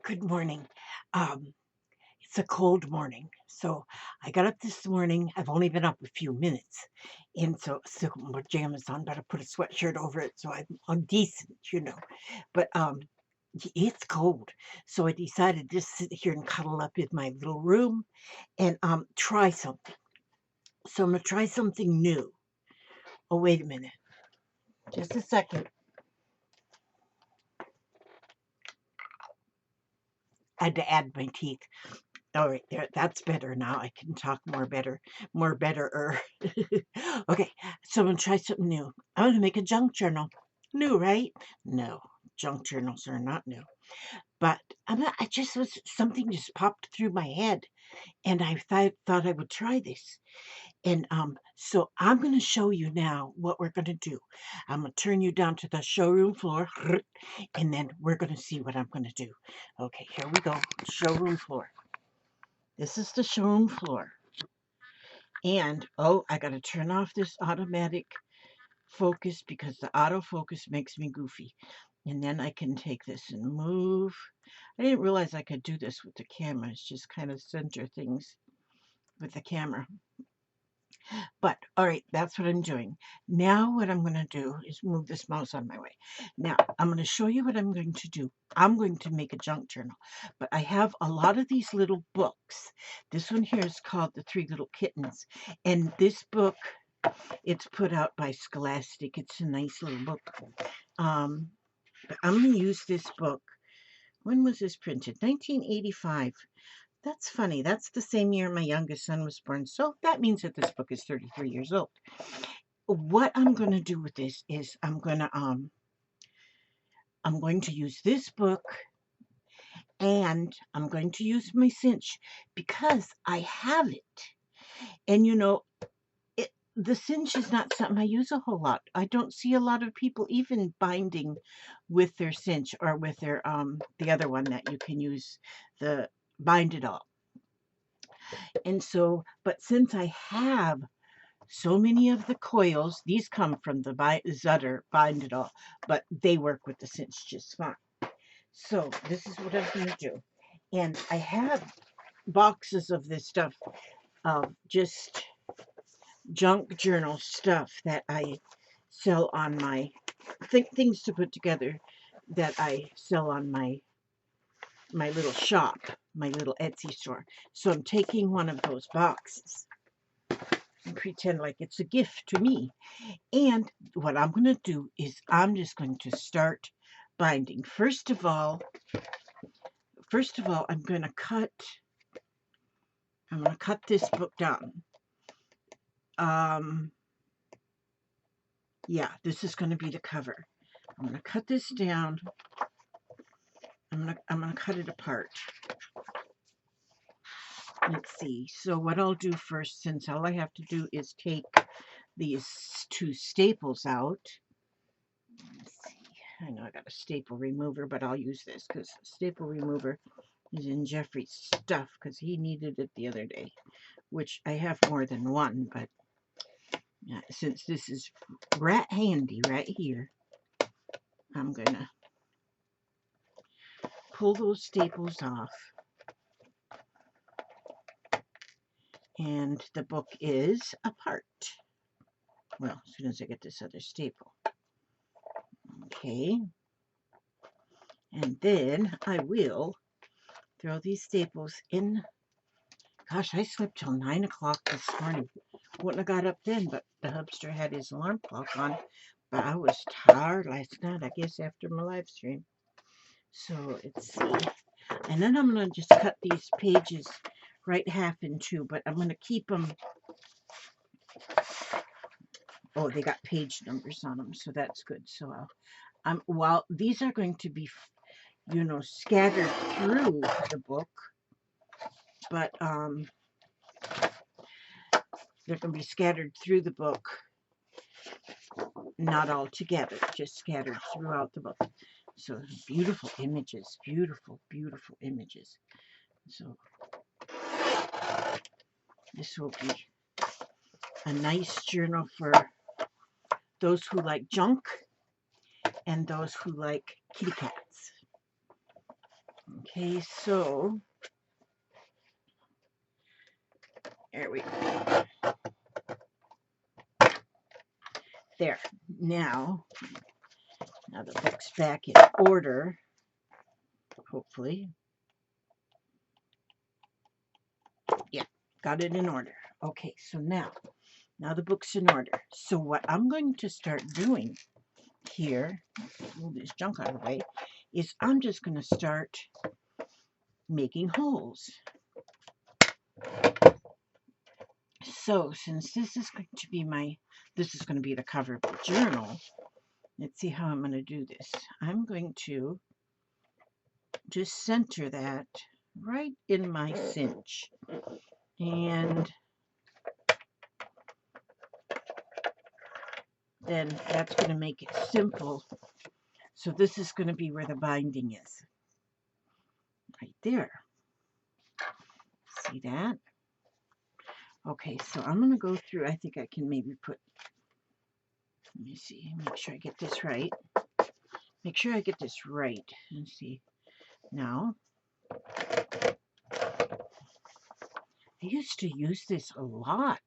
Good morning. Um, it's a cold morning. So I got up this morning. I've only been up a few minutes. And so still got my pajamas on, but I put a sweatshirt over it so I'm decent. But it's cold. So I decided to sit here and cuddle up in my little room and try something. So I'm gonna try something new. Oh, wait a minute. Just a second. I had to add my teeth. All right, there. That's better now. I can talk more better. Okay, so I'm gonna try something new. I'm gonna make a junk journal. New, right? No, junk journals are not new. But I just was something just popped through my head, and I thought I would try this. And so I'm gonna show you now what we're gonna do. I'm gonna turn you down to the showroom floor, and then we're gonna see what I'm gonna do. Okay, here we go. Showroom floor. This is the showroom floor. And, oh, I got to turn off this automatic focus because the autofocus makes me goofy. And then I can take this and move. I didn't realize I could do this with the camera. It's just kind of center things with the camera. But, all right, that's what I'm doing. Now what I'm going to do is move this mouse on my way. Now, I'm going to show you what I'm going to do. I'm going to make a junk journal. But I have a lot of these little books. This one here is called The Three Little Kittens. And this book, it's put out by Scholastic. It's a nice little book. But I'm going to use this book. When was this printed? 1985. That's funny. That's the same year my youngest son was born. So that means that this book is 33 years old. What I'm going to do with this is I'm going to use this book and I'm going to use my cinch because I have it. And the cinch is not something I use a whole lot. I don't see a lot of people even binding with their cinch or with their the other one that you can use, the bind it all. And so, but since I have so many of the coils, these come from the Zutter bind it all, but they work with the cinch just fine. So this is what I'm going to do. And I have boxes of this stuff, just junk journal stuff that I sell on my things to put together that I sell on my little shop, my little Etsy store. So I'm taking one of those boxes and pretend like it's a gift to me. And what I'm going to do is I'm just going to start binding. First of all, I'm going to cut this book down. Yeah, this is going to be the cover. I'm going to cut this down. I'm gonna cut it apart. Let's see. So what I'll do first, since all I have to do is take these two staples out. Let's see. I know I got a staple remover, but I'll use this because staple remover is in Jeffrey's stuff because he needed it the other day, which I have more than one, but since this is right handy right here, I'm gonna pull those staples off. And the book is apart. Well, as soon as I get this other staple. Okay. And then I will throw these staples in. Gosh, I slept till 9 o'clock this morning. Wouldn't have got up then, but the hubster had his alarm clock on. But I was tired last night, I guess, after my live stream. So let's see. And then I'm going to just cut these pages right half in two, but I'm going to keep them. Oh, they got page numbers on them, so that's good. So while these are going to be, scattered through the book, but they're going to be scattered through the book, not all together, just scattered throughout the book. So beautiful images, beautiful, beautiful images. So this will be a nice journal for those who like junk and those who like kitty cats. Okay, so there we go. There. Now the book's back in order, hopefully. Yeah, got it in order. Okay, so now the book's in order. So what I'm going to start doing here, move this junk out of the way, is I'm just going to start making holes. So since this is going to be the cover of the journal, let's see how I'm going to do this. I'm going to just center that right in my cinch. And then that's going to make it simple. So this is going to be where the binding is. Right there. See that? Okay, so I'm going to go through. I think I can maybe put, let me see, make sure I get this right. Make sure I get this right. Let's see. Now, I used to use this a lot.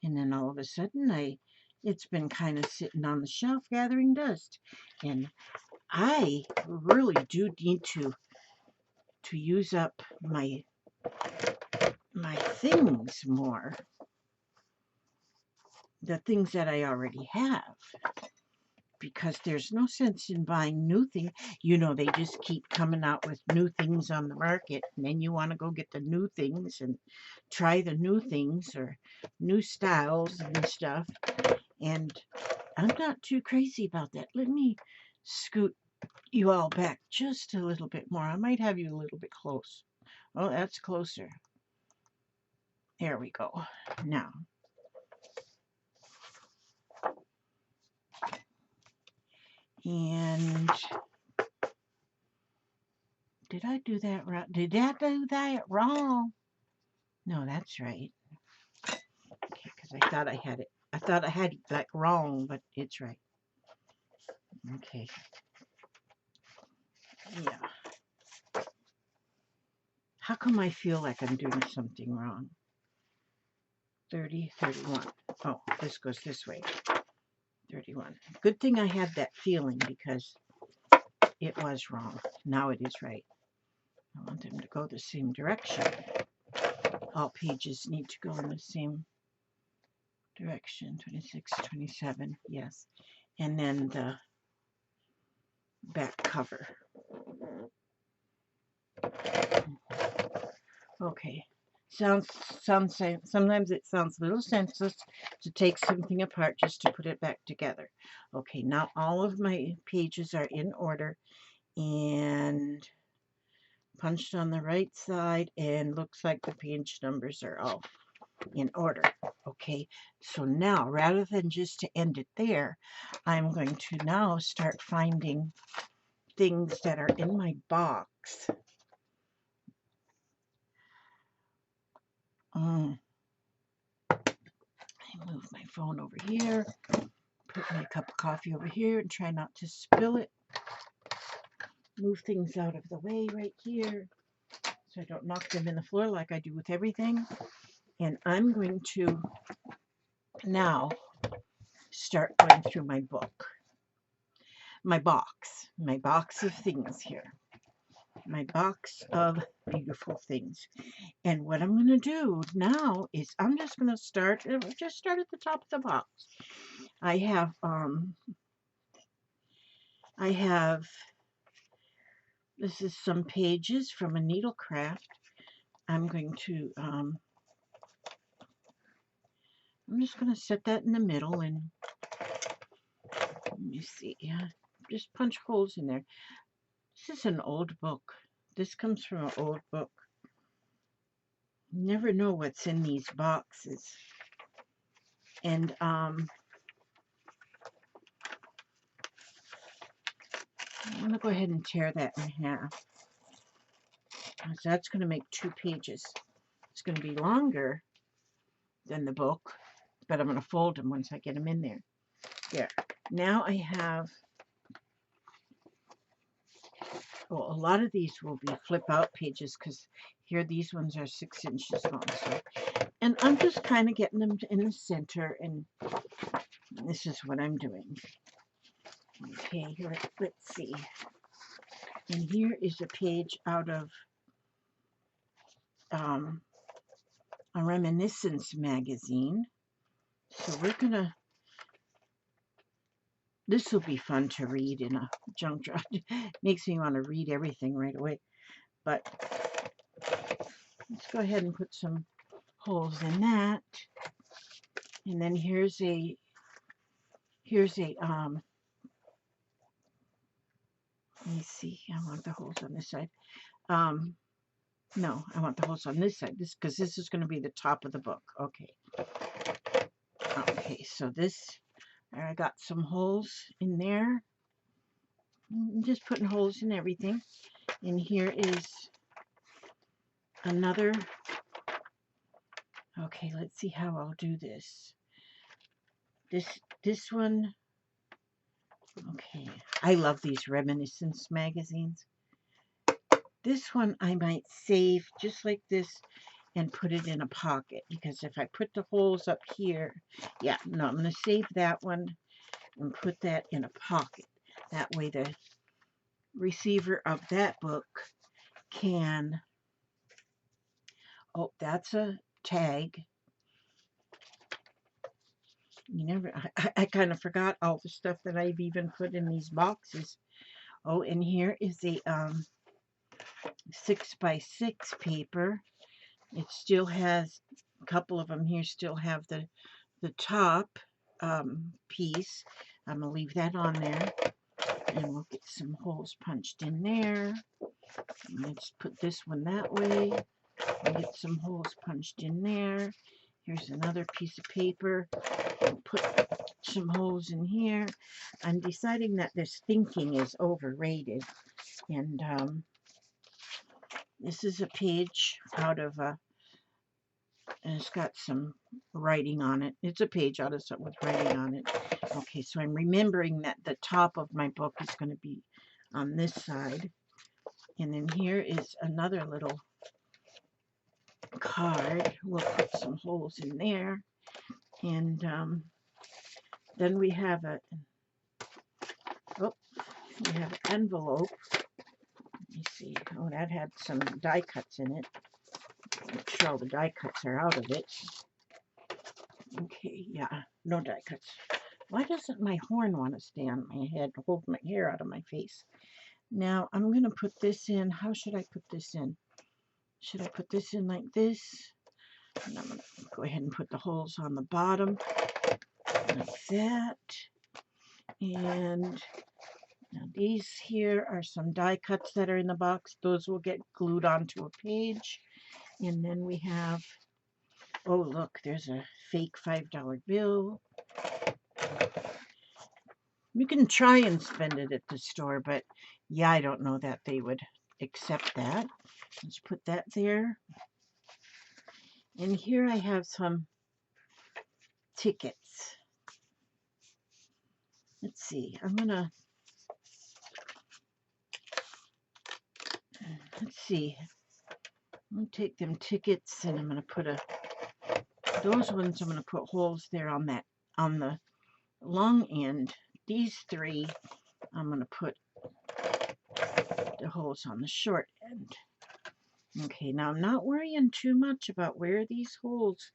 And then all of a sudden, it's been kind of sitting on the shelf gathering dust. And I really do need to use up my things more. The things that I already have. Because there's no sense in buying new things. You know, they just keep coming out with new things on the market. And then you want to go get the new things and try the new things or new styles and stuff. And I'm not too crazy about that. Let me scoot you all back just a little bit more. I might have you a little bit close. Oh, that's closer. There we go. Now, and did I do that right? Did I do that wrong? No, that's right. Okay, because I thought I had it. I thought I had it like wrong, but it's right. Okay. Yeah. How come I feel like I'm doing something wrong? 30, 31. Oh, this goes this way. 31. Good thing I had that feeling because it was wrong. Now it is right. I want them to go the same direction. All pages need to go in the same direction. 26, 27. Yes. And then the back cover. Okay. Sometimes it sounds a little senseless to take something apart just to put it back together. Okay, now all of my pages are in order and punched on the right side, and looks like the page numbers are all in order. Okay, so now rather than just to end it there, I'm going to now start finding things that are in my box. I move my phone over here, put my cup of coffee over here, and try not to spill it. Move things out of the way right here so I don't knock them in the floor like I do with everything. And I'm going to now start going through my book. My box of things here. My box of beautiful things. And what I'm going to do now is I'm just going to start at the top of the box. I have, this is some pages from a needlecraft. I'm going to, I'm just going to set that in the middle and let me see, just punch holes in there. This is an old book. This comes from an old book. You never know what's in these boxes. And I'm going to go ahead and tear that in half. So that's going to make 2 pages. It's going to be longer than the book, but I'm going to fold them once I get them in there. There. Now I have Well, a lot of these will be flip out pages because here these ones are 6 inches long. So, and I'm just kind of getting them in the center, and this is what I'm doing. Okay, here, let's see. And here is a page out of a reminiscence magazine. So we're gonna, this will be fun to read in a junk drawer. Makes me want to read everything right away. But let's go ahead and put some holes in that. And then here's a let me see, I want the holes on this side. No, I want the holes on this side, this because this is going to be the top of the book. Okay. Okay, so this, I got some holes in there. I'm just putting holes in everything. And here is another. Okay, let's see how I'll do this. This one. Okay, I love these reminiscence magazines. This one I might save just like this and put it in a pocket, because if I put the holes up here, yeah, no, I'm going to save that one and put that in a pocket. That way the receiver of that book can, oh, that's a tag. You never, I kind of forgot all the stuff that I've even put in these boxes. Oh, and here is a 6x6 paper. It still has, a couple of them here still have the top piece. I'm going to leave that on there. And we'll get some holes punched in there. Let's put this one that way. We'll get some holes punched in there. Here's another piece of paper. We'll put some holes in here. I'm deciding that this thinking is overrated. And this is a page out of a, and it's got some writing on it. It's a page out of something with writing on it. Okay, so I'm remembering that the top of my book is going to be on this side. And then here is another little card. We'll put some holes in there. And then we have an envelope. Let me see. Oh, that had some die cuts in it. Make sure all the die cuts are out of it. Okay, yeah, no die cuts. Why doesn't my horn want to stay on my head, hold my hair out of my face? Now, I'm going to put this in. How should I put this in? Should I put this in like this? And I'm going to go ahead and put the holes on the bottom like that. And now these here are some die cuts that are in the box. Those will get glued onto a page. And then we have, oh look, there's a fake $5 bill. You can try and spend it at the store, but yeah, I don't know that they would accept that. Let's put that there. And here I have some tickets. Let's see, let's see. I'm going to take them tickets and I'm going to put those ones I'm going to put holes there on the long end. These three, I'm going to put the holes on the short end. Okay, now I'm not worrying too much about where these holes,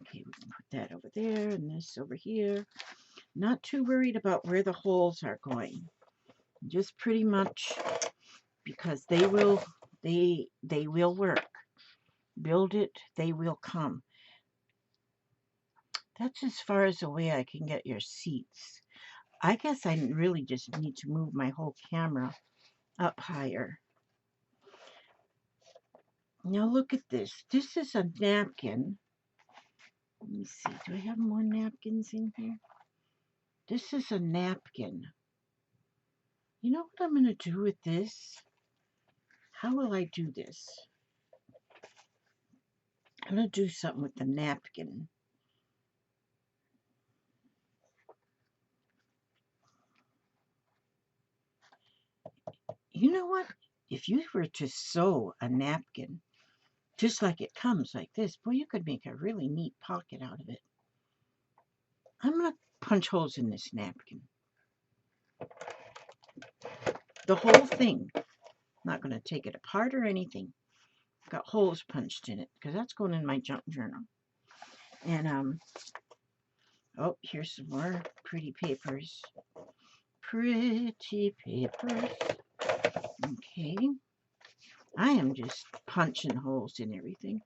okay, we can put that over there and this over here. Not too worried about where the holes are going. Just pretty much because they will work. Build it, they will come. That's as far as away I can get your seats. I guess I really just need to move my whole camera up higher. Now look at this. This is a napkin. Let me see. Do I have more napkins in here? This is a napkin. You know what I'm going to do with this? How will I do this? I'm going to do something with the napkin. You know what? if you were to sew a napkin just like it comes like this, boy, you could make a really neat pocket out of it. I'm going to punch holes in this napkin. The whole thing. I'm not going to take it apart or anything. Got holes punched in it because that's going in my junk journal. And oh, here's some more pretty papers. Pretty papers. Okay. I am just punching holes in everything.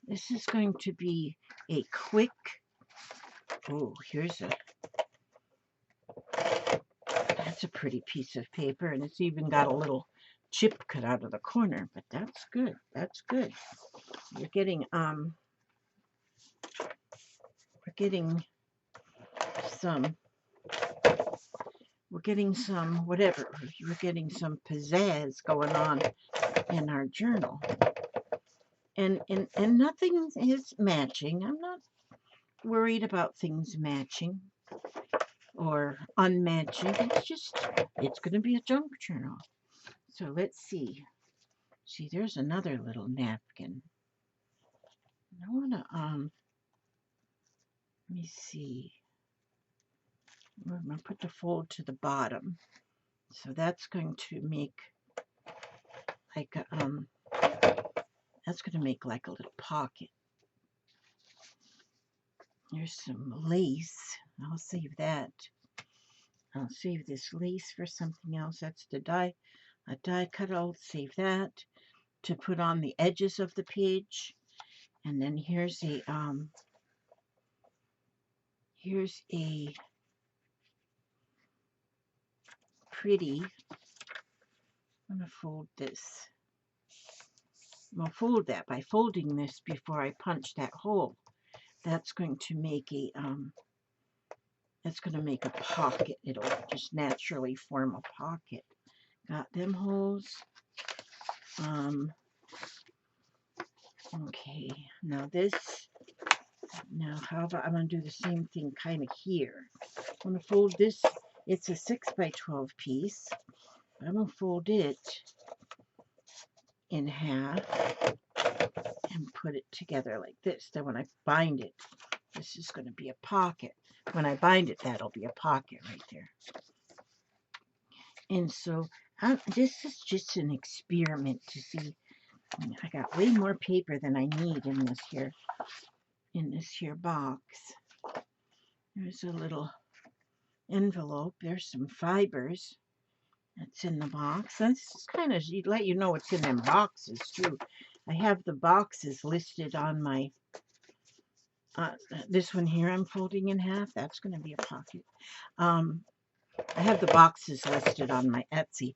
This is going to be a quick. Oh, that's a pretty piece of paper, and it's even got a little chip cut out of the corner, but that's good. That's good. We're getting some whatever. We're getting some pizzazz going on in our journal. And nothing is matching. I'm not worried about things matching or unmatching. It's going to be a junk journal. So let's see. See, there's another little napkin. I want to, let me see. I'm going to put the fold to the bottom. So that's going to make like a, that's going to make like a little pocket. There's some lace. I'll save that. I'll save this lace for something else. That's a die cut. I'll save that to put on the edges of the page. And then here's a pretty. I'm gonna fold this. I'm gonna fold that by folding this before I punch that hole. That's going to make a pocket. It'll just naturally form a pocket. Got them holes. Okay, now how about I'm going to do the same thing kind of here. I'm going to fold this. It's a 6x12 piece. I'm going to fold it in half and put it together like this. Then when I bind it, this is going to be a pocket. When I bind it, that'll be a pocket right there. And so this is just an experiment to see. I got way more paper than I need in this here box. There's a little envelope. There's some fibers that's in the box. And this is kind of let you know what's in them boxes too. I have the boxes listed on my this one here I'm folding in half. That's going to be a pocket. I have the boxes listed on my Etsy,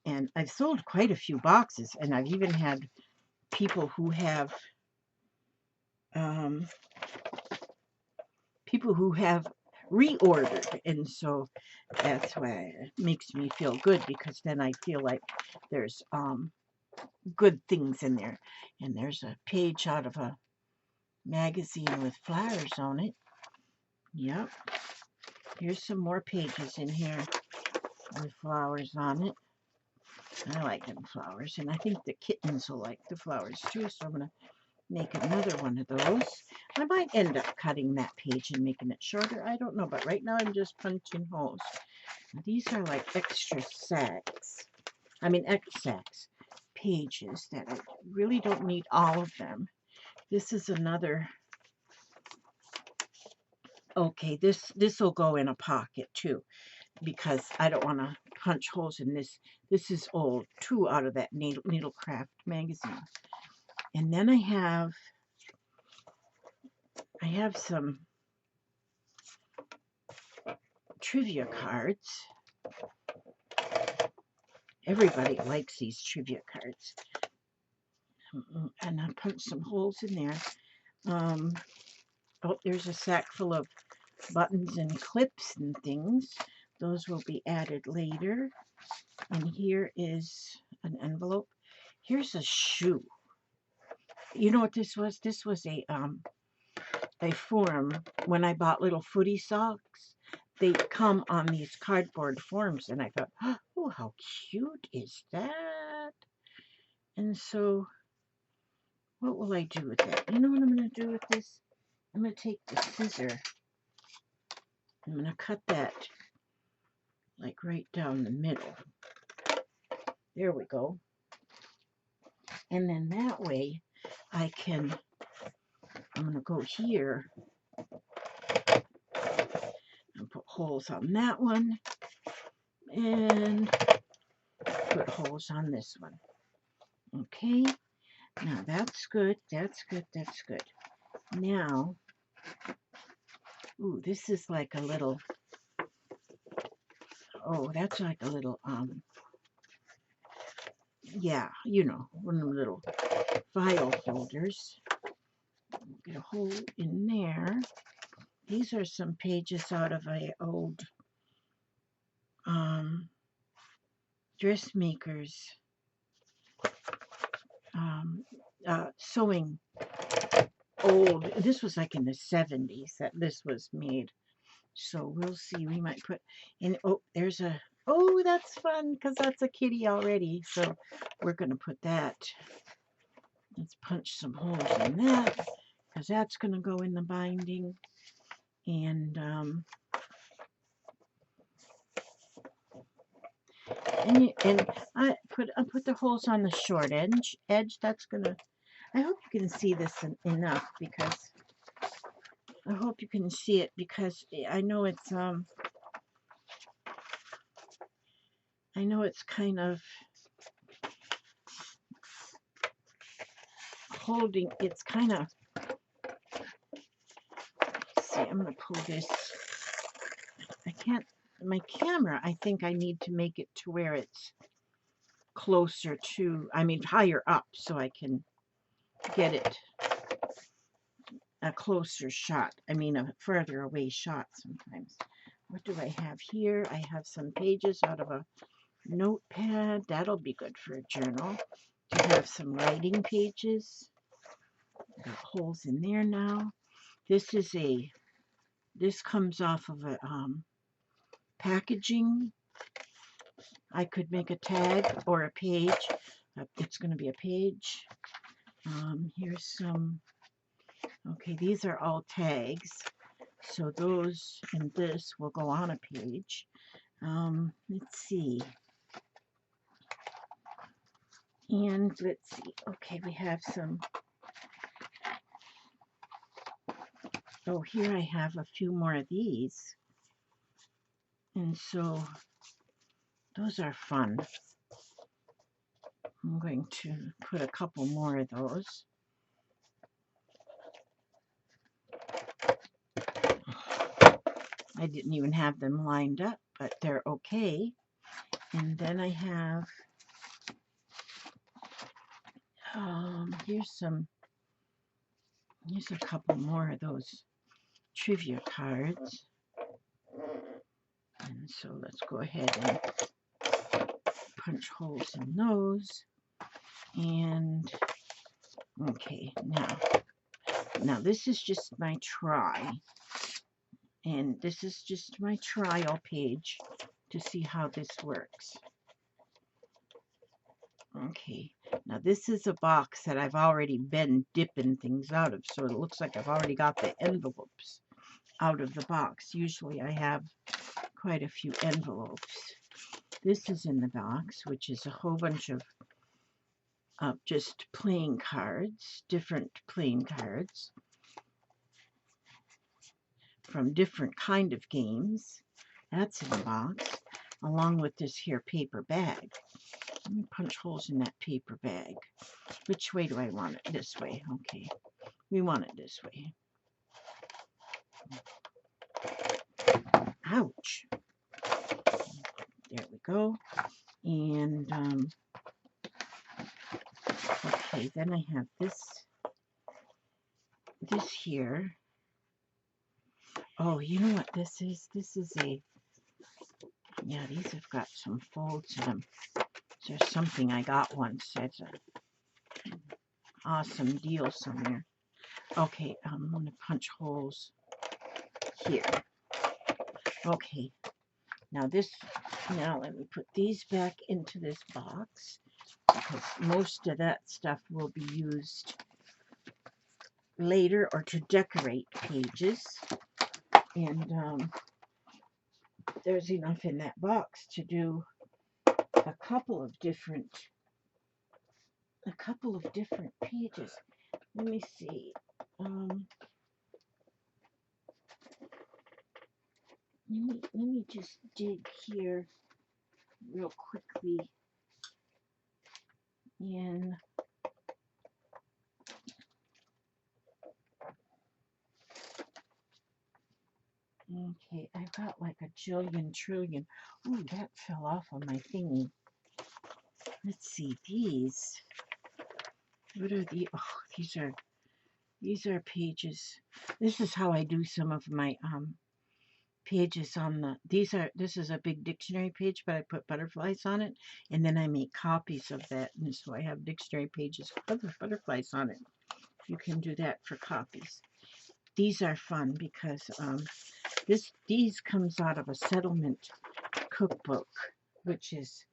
and I've sold quite a few boxes, and I've even had people who have reordered, and so that's why it makes me feel good, because then I feel like there's good things in there. And there's a page out of a magazine with flowers on it. Yep. Here's some more pages in here with flowers on it. I like them flowers, and I think the kittens will like the flowers too, so I'm going to make another one of those. I might end up cutting that page and making it shorter. I don't know, but right now I'm just punching holes. Now, these are like extra pages that I really don't need all of them. This is another. Okay, this will go in a pocket too, because I don't want to punch holes in this. This is old, too, out of that Needlecraft magazine. And then I have some trivia cards. Everybody likes these trivia cards. And I punched some holes in there. Oh, there's a sack full of buttons and clips and things. Those will be added later. And here is an envelope. Here's a shoe. You know what this was? This was a form when I bought little footy socks they come on these cardboard forms, and I thought, oh, how cute is that? And so, what will I do with that? You know what I'm going to do with this? I'm going to take the scissor. I'm going to cut that like right down the middle. There we go. And then that way I can, I'm going to go here and put holes on that one and put holes on this one. Okay, now that's good, that's good, that's good. Now, ooh, this is like a little, oh, that's like a little, yeah, you know, one of them little file holders. Get a hole in there. These are some pages out of an old dressmaker's sewing. Old. This was like in the 70s that this was made. So we'll see. We might put in. Oh, there's a. Oh, that's fun because that's a kitty already. So we're going to put that. Let's punch some holes in that because that's going to go in the binding. And I put the holes on the short edge. That's gonna. I hope you can see this enough because I hope you can see it because I know it's kind of holding. It's kind of. See, I'm gonna pull this. I can't. My camera. I think I need to make it to where it's closer to. I mean, higher up so I can get it a closer shot. I mean, a further away shot sometimes. What do I have here? I have some pages out of a notepad. That'll be good for a journal. To have some writing pages. Got holes in there now. This comes off of a packaging. I could make a tag or a page. It's going to be a page. Here's some. Okay, these are all tags. So those and this will go on a page. Let's see. And let's see. Okay, we have some. Oh, here I have a few more of these. And so those are fun. I'm going to put a couple more of those. I didn't even have them lined up, but they're okay. And then I have, here's a couple more of those trivia cards. And so let's go ahead and punch holes in those. And, okay, now this is just my try. And this is just my trial page to see how this works. Okay, now this is a box that I've already been dipping things out of, so it looks like I've already got the envelopes out of the box. Usually I have quite a few envelopes. This is in the box, which is a whole bunch of just playing cards, different playing cards from different kind of games. That's in the box, along with this here paper bag. Let me punch holes in that paper bag. Which way do I want it? This way. Okay. We want it this way. Ouch. There we go. And, okay, then I have this here. Oh, you know what this is? This is yeah, these have got some folds in them. There's something I got once. It's an awesome deal somewhere. Okay, I'm going to punch holes here. Okay, now let me put these back into this box because most of that stuff will be used later or to decorate pages. And there's enough in that box to do a couple of different pages. Let me see. Let me just dig here real quickly in. Okay, I've got like a jillion trillion. Ooh, that fell off on my thingy. Let's see, these. What are the? Oh, these are pages. This is how I do some of my pages on the. This is a big dictionary page, but I put butterflies on it, and then I make copies of that, and so I have dictionary pages with butterflies on it. You can do that for copies. These are fun because these comes out of a settlement cookbook, which is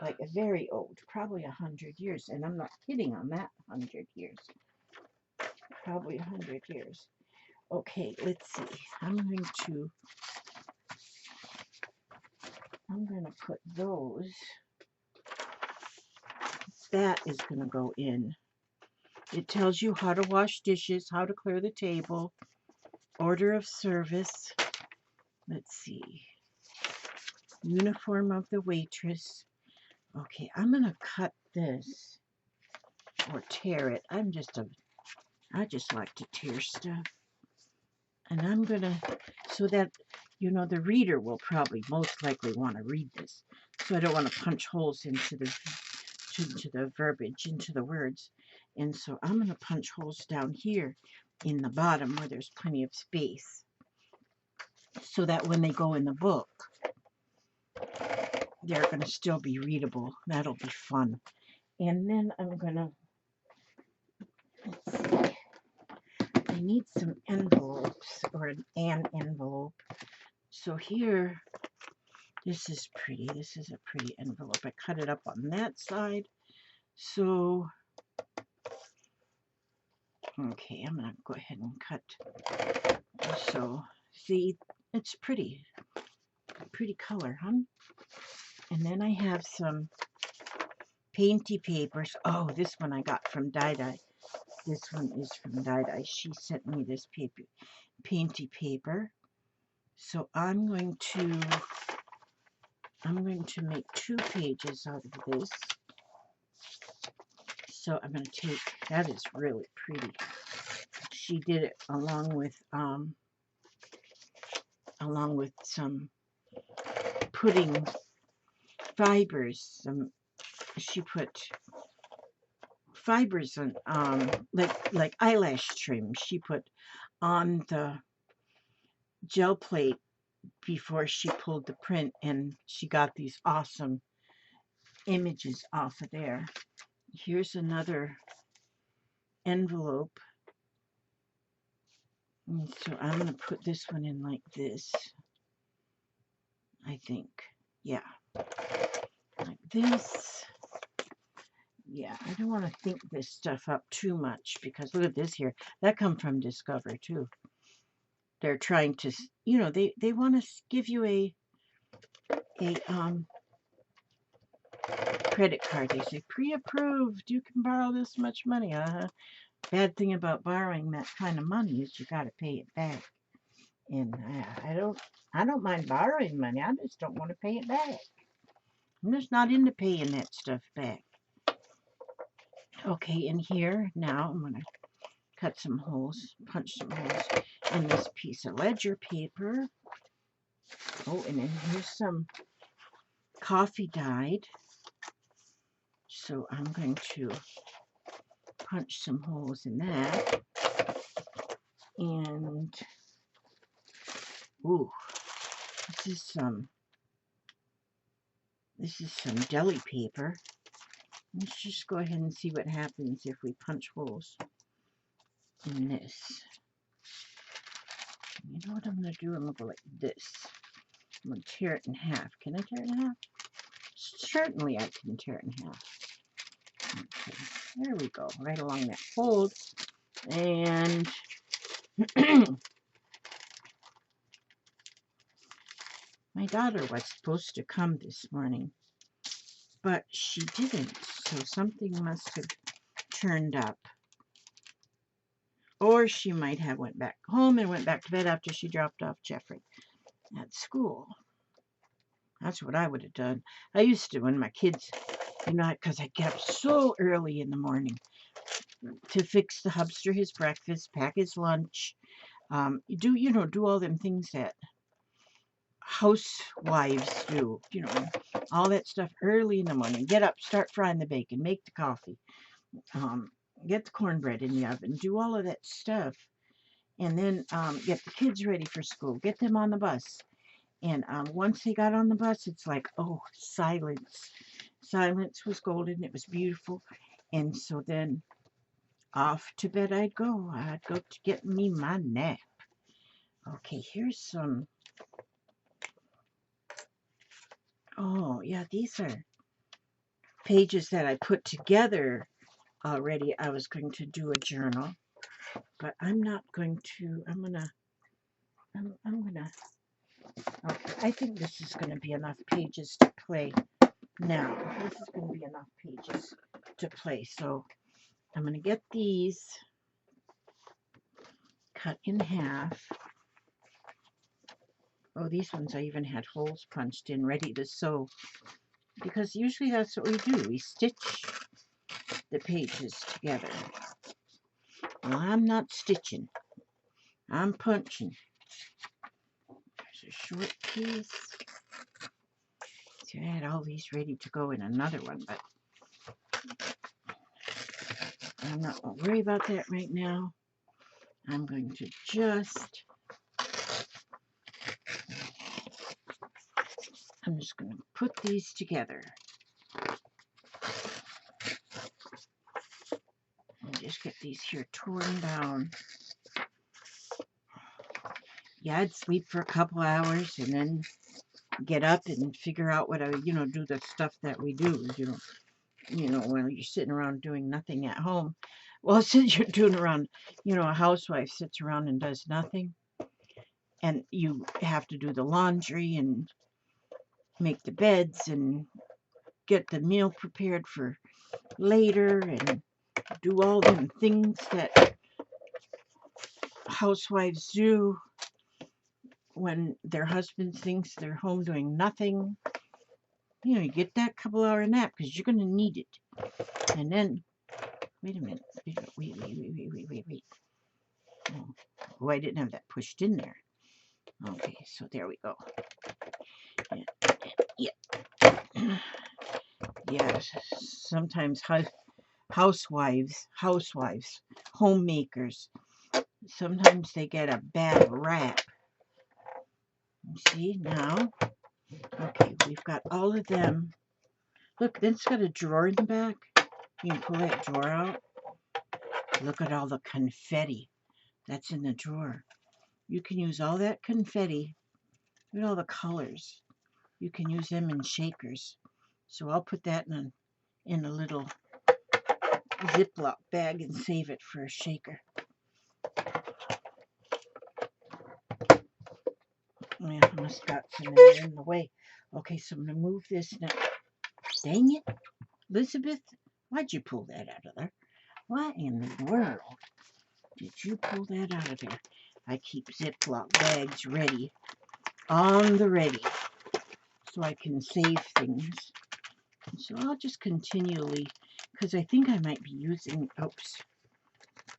like a very old, probably 100 years, and I'm not kidding on that 100 years. Probably 100 years. Okay, let's see. I'm going to put those. That is going to go in. It tells you how to wash dishes, how to clear the table, order of service. Let's see. Uniform of the waitress. Okay, I'm going to cut this or tear it. I just like to tear stuff. And I'm going to, so that, the reader will probably most likely want to read this. So I don't want to punch holes into the verbiage, into the words. And so I'm going to punch holes down here in the bottom where there's plenty of space. So that when they go in the book, they're going to still be readable. That'll be fun. And then I'm going to, let's see, I need some envelopes or an envelope. So here, this is pretty. This is a pretty envelope. I cut it up on that side. So, okay, I'm going to go ahead and cut. So, see, it's pretty. Pretty color, huh? And then I have some painty papers. Oh, this one I got from Tthe. This one is from Tthe. She sent me this painty paper. So I'm going to make 2 pages out of this. So I'm going to take, that is really pretty. She did it along with some pudding fibers. She put fibers on, like eyelash trim. She put on the gel plate before she pulled the print, and she got these awesome images off of there. Here's another envelope. And so I'm going to put this one in like this, I think. Yeah. Like this. Yeah, I don't want to think this stuff up too much because look at this here. That come from Discover too. They're trying to, they want to give you a credit card. They say pre-approved. You can borrow this much money. Bad thing about borrowing that kind of money is you got to pay it back. And I don't mind borrowing money. I just don't want to pay it back. I'm just not into paying that stuff back. Okay, in here now I'm gonna cut some holes, punch some holes in this piece of ledger paper. Oh, and then here's some coffee dyed. So I'm going to punch some holes in that. And ooh, this is some deli paper. Let's just go ahead and see what happens if we punch holes in this. You know what I'm going to do? I'm going to go like this. I'm going to tear it in half. Can I tear it in half? Certainly I can tear it in half. Okay, there we go. Right along that fold. And my daughter was supposed to come this morning, but she didn't. So something must have turned up. Or she might have went back home and went back to bed after she dropped off Jeffrey at school. That's what I would have done. I used to when my kids, because I get up so early in the morning to fix the hubster his breakfast, pack his lunch, do all them things that housewives do, all that stuff early in the morning. Get up, start frying the bacon, make the coffee, get the cornbread in the oven, do all of that stuff, and then get the kids ready for school, get them on the bus. And once they got on the bus, it's like, oh, silence. Silence was golden. It was beautiful. And so then off to bed I'd go. I'd go to get me my nap. Okay, here's some. Oh, yeah, these are pages that I put together already. I was going to do a journal, but I'm not going to. I'm going to. Okay, I think this is going to be enough pages to play now. This is going to be enough pages to play. So I'm going to get these cut in half. Oh, these ones I even had holes punched in, ready to sew. Because usually that's what we do. We stitch the pages together. Well, I'm not stitching. I'm punching. There's a short piece. See, I had all these ready to go in another one, but I'm not going to worry about that right now. I'm going to just... I'm just going to put these together. And just get these here torn down. Yeah, I'd sleep for a couple hours and then get up and figure out what I, do the stuff that we do, when you're sitting around doing nothing at home. Well, since you're doing around, a housewife sits around and does nothing, and you have to do the laundry and make the beds and get the meal prepared for later and do all them things that housewives do when their husband thinks they're home doing nothing. You get that couple hour nap because you're going to need it. And then, wait a minute. Wait. Oh, I didn't have that pushed in there. Okay, so there we go. Yeah. Yes, sometimes housewives, homemakers, sometimes they get a bad rap. See, now, okay, we've got all of them. Look, it's got a drawer in the back. You can pull that drawer out. Look at all the confetti that's in the drawer. You can use all that confetti. Look at all the colors. You can use them in shakers. So I'll put that in a little Ziploc bag and save it for a shaker. Yeah, I must have got some in the way. Okay, so I'm going to move this now. Dang it. Elizabeth, why'd you pull that out of there? What in the world did you pull that out of there? I keep Ziploc bags ready, on the ready, so I can save things. So I'll just continually, because I think I might be using, oops,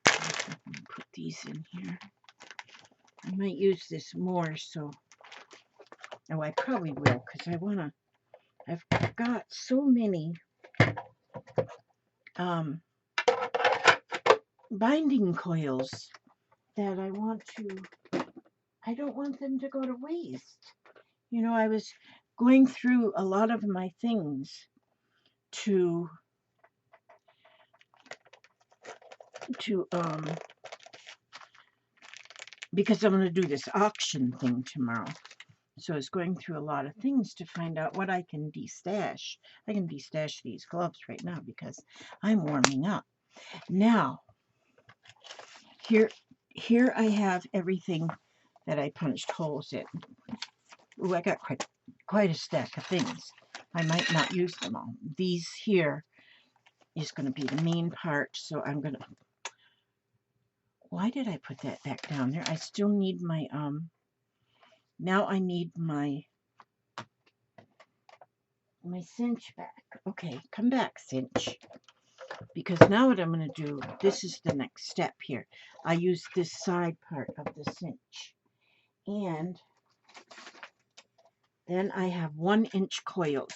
put these in here. I might use this more, so, oh, I probably will, because I want to, I've got so many binding coils that I don't want them to go to waste. I was going through a lot of my things because I'm going to do this auction thing tomorrow. So I was going through a lot of things to find out what I can destash. I can destash these gloves right now because I'm warming up. Now, here I have everything that I punched holes in. Ooh, I got quite a stack of things. I might not use them all. These here is going to be the main part, so I'm going to... Why did I put that back down there? I still need my, now I need my cinch back. Okay, come back, cinch. Because now what I'm going to do, this is the next step here. I use this side part of the cinch. And then I have 1-inch coils.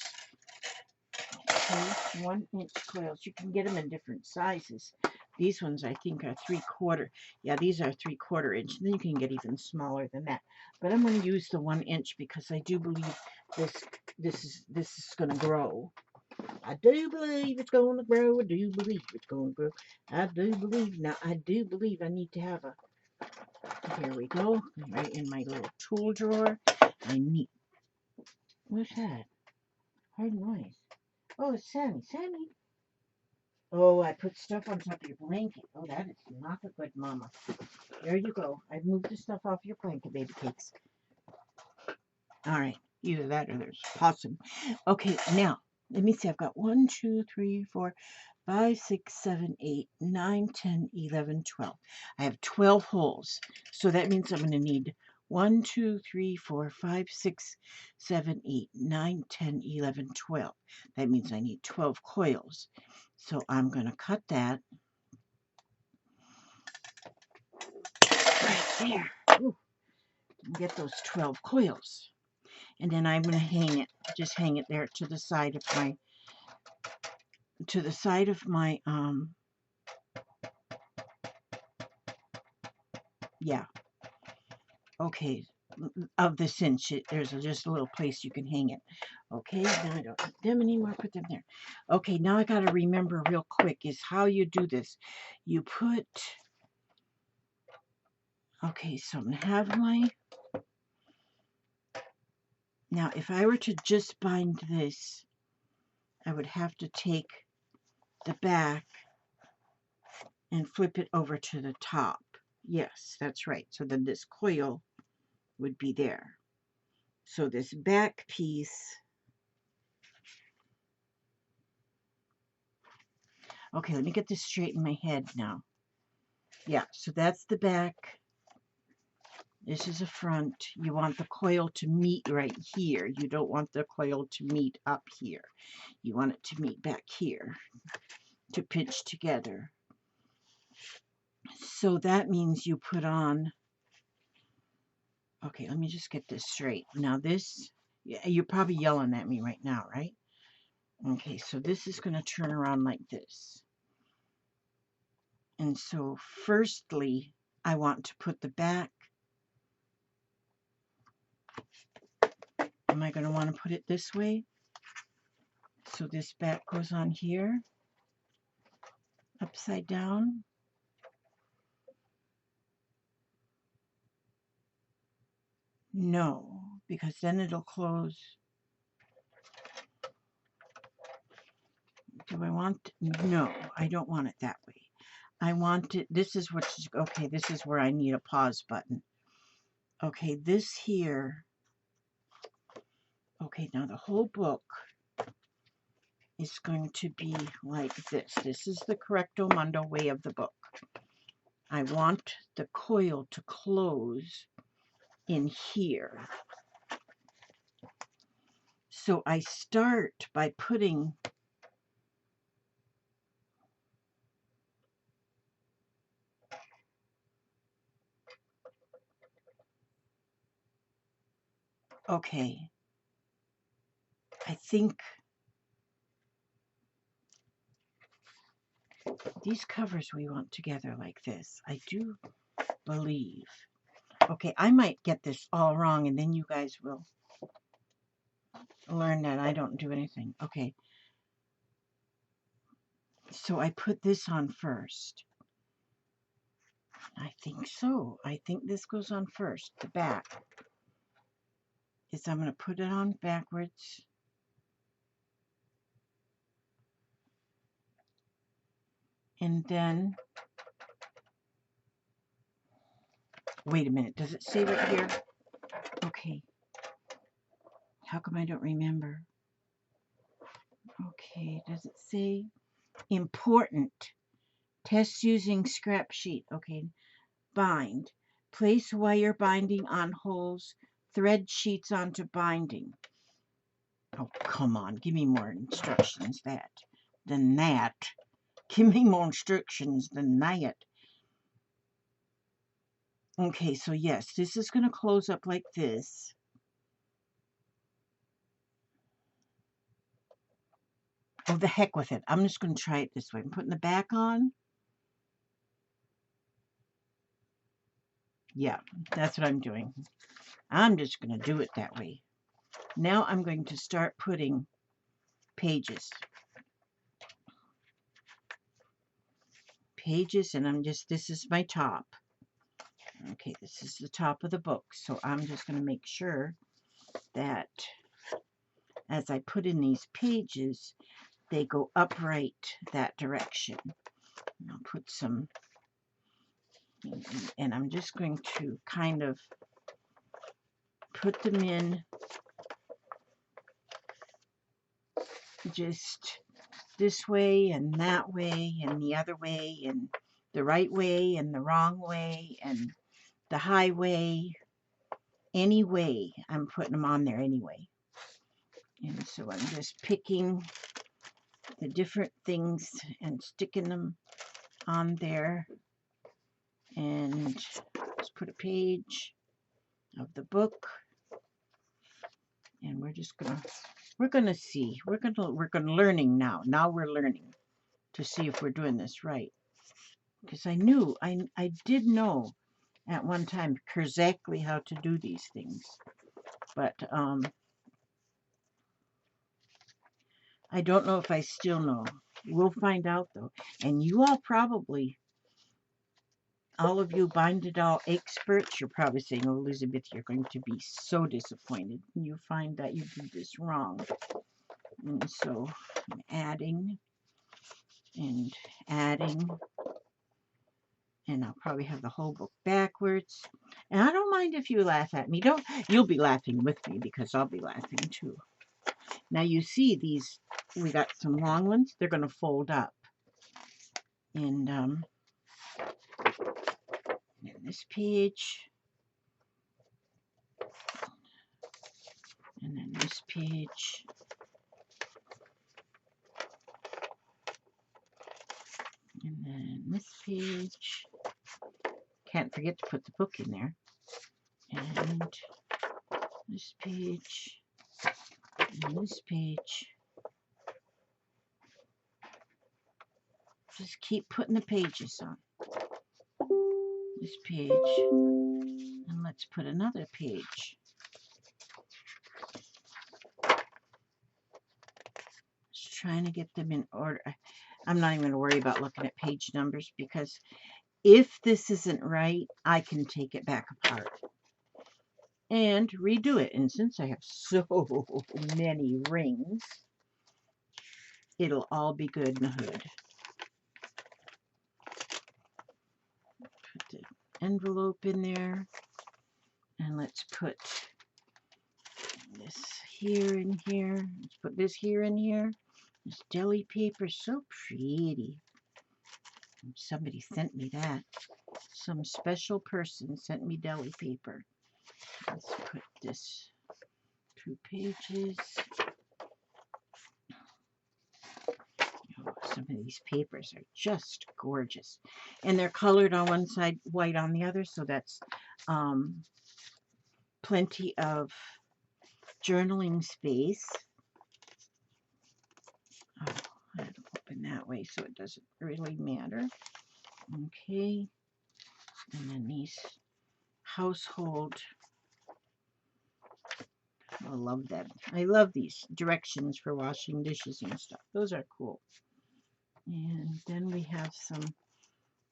Okay, 1-inch coils. You can get them in different sizes. These ones I think are 3/4. Yeah, these are 3/4 inch. Then you can get even smaller than that. But I'm going to use the 1-inch because I do believe this is going to grow. I do believe it's going to grow. I do believe it's going to grow. I do believe. Now, I do believe I need to have a... Here we go. Right in my little tool drawer. I need... What's that? Hard noise. Oh, it's Sammy. Sammy. Oh, I put stuff on top of your blanket. Oh, that is not a good mama. There you go. I've moved the stuff off your blanket, baby cakes. All right. Either that or there's possum. Okay, now, let me see. I've got 1, 2, 3, 4, 5, 6, 7, 8, 9, 10, 11, 12. I have 12 holes. So that means I'm going to need 1, 2, 3, 4, 5, 6, 7, 8, 9, 10, 11, 12. That means I need 12 coils. So I'm going to cut that right there. Ooh, get those 12 coils. And then I'm going to hang it, just hang it there to the side of my, yeah. Okay, of the cinch, there's just a little place you can hang it. Okay, now I don't need them anymore, put them there. Okay, now I gotta remember real quick is how you do this. You put, okay, so I'm gonna have my, now if I were to just bind this, I would have to take the back and flip it over to the top. Yes, that's right. So then this coil would be there. So this back piece, okay, let me get this straight in my head now. Yeah, so that's the back. This is the front. You want the coil to meet right here. You don't want the coil to meet up here. You want it to meet back here to pinch together. So that means you put on, okay, let me just get this straight. Now this, you're probably yelling at me right now, right? Okay, so this is going to turn around like this. And so firstly, I want to put the back. Am I going to want to put it this way? So this back goes on here, upside down. No, because then it'll close. Do I want, no, I don't want it that way. I want it, this is what, okay, this is where I need a pause button. Okay, this here, okay, now the whole book is going to be like this. This is the correcto mundo way of the book. I want the coil to close in here. So I start by putting okay, I think these covers we want together like this. I do believe. Okay, I might get this all wrong and then you guys will learn that I don't do anything. Okay, so I put this on first. I think so. I think this goes on first, the back. is I'm going to put it on backwards. And then, wait a minute, does it say right here? Okay. How come I don't remember? Okay, does it say important? Test using scrap sheet. Okay, bind. Place wire binding on holes. Thread sheets onto binding. Oh, come on. Give me more instructions than that. Give me more instructions than that. Okay, so yes, this is going to close up like this. Oh, the heck with it. I'm just going to try it this way. I'm putting the back on. Yeah, that's what I'm doing. I'm just going to do it that way. Now I'm going to start putting pages. Pages, and this is my top. Okay, this is the top of the book. So I'm just going to make sure that as I put in these pages, they go upright that direction. And I'll put some, and I'm just going to kind of put them in just this way and that way and the other way and the right way and the wrong way and the highway. Any way, I'm putting them on there anyway. And so I'm just picking the different things and sticking them on there. And let's put a page of the book. And we're gonna see. We're learning now. Now we're learning to see if we're doing this right. Because I did know at one time exactly how to do these things. But I don't know if I still know. We'll find out though. And you all of you Bind It All experts, you're probably saying, oh, Elizabeth, you're going to be so disappointed when you find that you did this wrong. And so I'm adding and adding, and I'll probably have the whole book backwards. And I don't mind if you laugh at me. You'll be laughing with me because I'll be laughing too. Now you see these, we got some long ones. They're going to fold up. And this page. And then this page. And then this page. Can't forget to put the book in there. And this page. And this page. Just keep putting the pages on. This page. And let's put another page. Just trying to get them in order. I'm not even going to worry about looking at page numbers because if this isn't right, I can take it back apart and redo it. And since I have so many rings, it'll all be good in the hood. Put the envelope in there. And let's put this here in here. Let's put this here in here. This deli paper, so pretty. Somebody sent me that. Some special person sent me deli paper. Let's put this 2 pages. Oh, some of these papers are just gorgeous. And they're colored on one side, white on the other, so that's plenty of journaling space. Oh, I had to open that way so it doesn't really matter. Okay. And then these household. I love them. I love these directions for washing dishes and stuff. Those are cool. And then we have some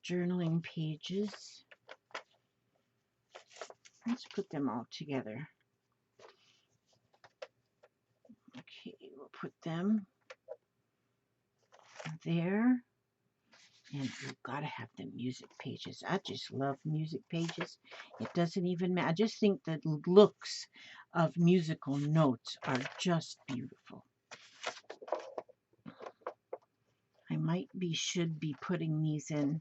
journaling pages. Let's put them all together. put them there. And you've got to have the music pages. I just love music pages. It doesn't even matter. I just think the looks of musical notes are just beautiful. I should be putting these in.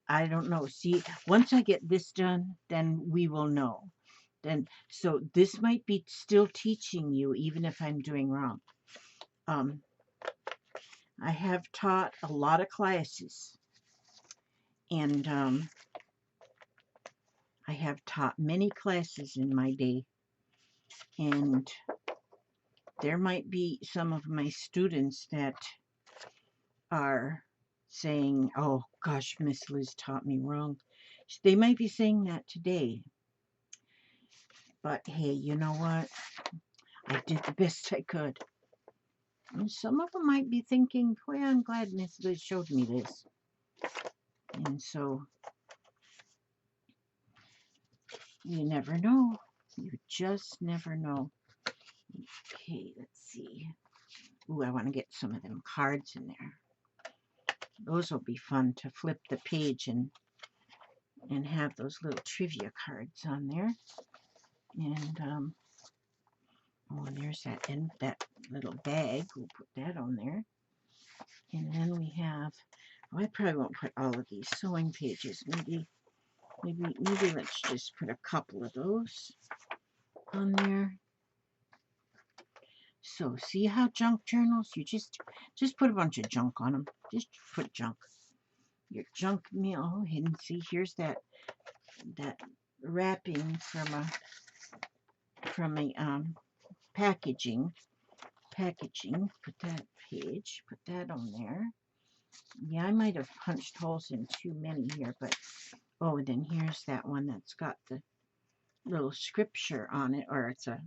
I don't know. See, once I get this done, then we will know. So this might be still teaching you, even if I'm doing wrong. I have taught a lot of classes, and I have taught many classes in my day, and there might be some of my students that are saying, oh gosh, Miss Liz taught me wrong. They might be saying that today, but hey, you know what? I did the best I could. And some of them might be thinking, well, I'm glad Miss Liz showed me this. And so, you never know. You just never know. Okay, let's see. Ooh, I want to get some of them cards in there. Those will be fun to flip the page and have those little trivia cards on there. And oh, and there's that little bag. We'll put that on there. And then we have, oh, I probably won't put all of these sewing pages. Maybe let's just put a couple of those on there. So see how junk journals, you just put a bunch of junk on them. Just put junk. Your junk mail. Oh, and see, here's that wrapping from a packaging. Put that page, put that on there. Yeah, I might have punched holes in too many here, but oh, and then here's that one that's got the little scripture on it, or it's a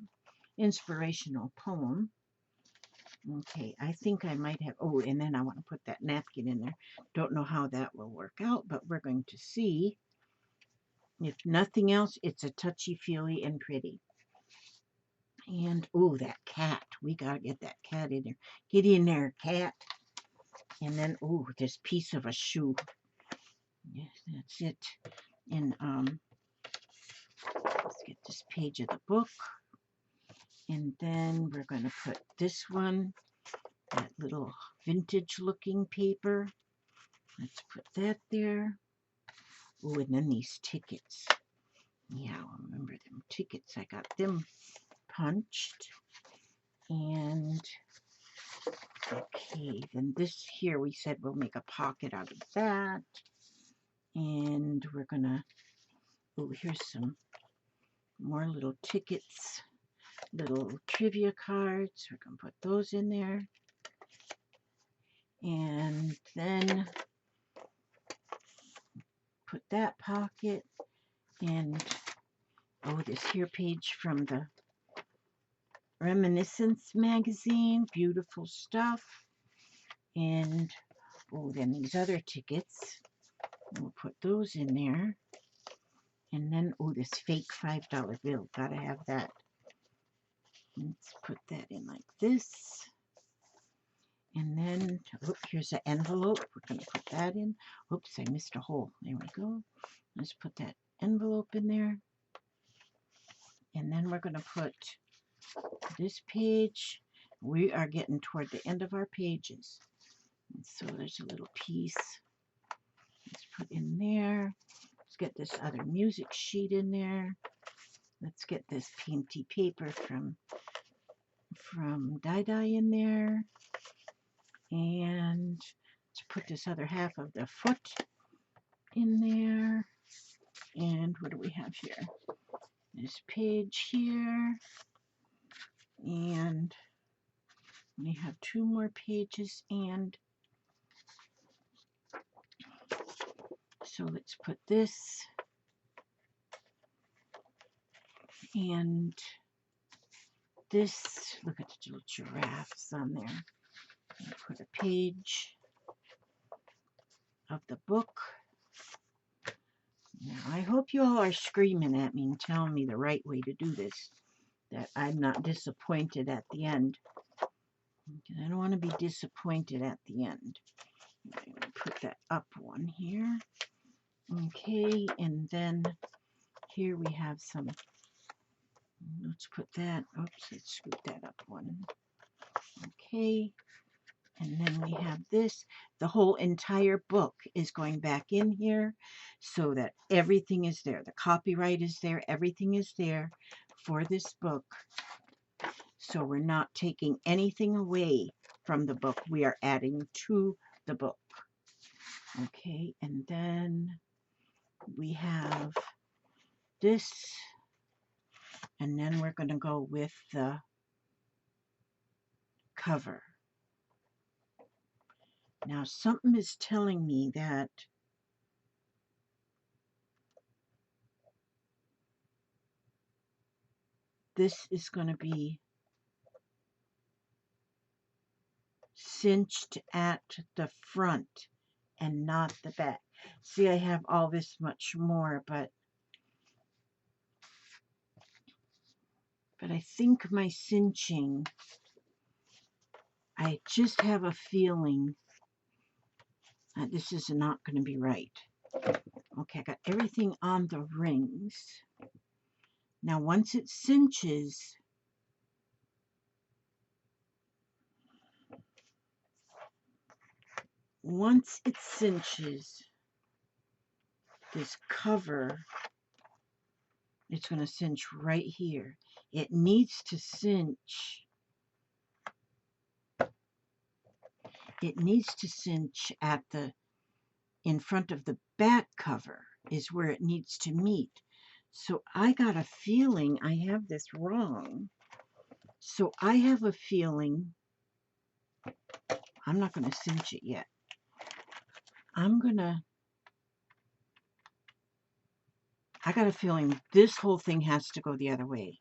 inspirational poem. Okay, I think I might have, oh, and then I want to put that napkin in there. Don't know how that will work out, but we're going to see. If nothing else, it's a touchy-feely and pretty. And, oh, that cat. We got to get that cat in there. Get in there, cat. And then, oh, this piece of a shoe. Yes, that's it. And, let's get this page of the book. And then we're going to put this one, that little vintage-looking paper. Let's put that there. Oh, and then these tickets. Yeah, I'll remember them tickets. I got them punched. And, okay, then this here, we said we'll make a pocket out of that. And we're going to, oh, here's some more little tickets, little trivia cards. We're going to put those in there. And then put that pocket. And, oh, this here page from the Reminiscence magazine. Beautiful stuff. And, oh, then these other tickets. We'll put those in there. And then, oh, this fake $5 bill. Gotta have that. Let's put that in like this. And then, oh, here's an envelope. We're going to put that in. Oops, I missed a hole. There we go. Let's put that envelope in there. And then we're going to put this page. We are getting toward the end of our pages. And so there's a little piece. Let's put in there. Let's get this other music sheet in there. Let's get this painty paper from Tthe in there. And let's put this other half of the foot in there. And what do we have here? This page here. And we have two more pages. And so let's put this. And this. Look at the little giraffes on there. And put a page of the book. Now, I hope you all are screaming at me and telling me the right way to do this, that I'm not disappointed at the end. I don't want to be disappointed at the end. I'm going to put that up one here. Okay, and then here we have some, let's put that, oops, let's scoot that up one. Okay, and then we have this. The whole entire book is going back in here so that everything is there. The copyright is there, everything is there for this book. So we're not taking anything away from the book. We are adding to the book. Okay, and then we have this, and then we're going to go with the cover. Now something is telling me that this is going to be cinched at the front and not the back. See, I have all this much more, but I think my cinching, I just have a feeling that this is not going to be right. Okay, I got everything on the rings. Now, once it cinches, this cover, it's going to cinch right here. It needs to cinch. It needs to cinch at the, in front of the back cover is where it needs to meet. So I got a feeling I have this wrong. So I have a feeling, I'm not going to cinch it yet. I got a feeling this whole thing has to go the other way.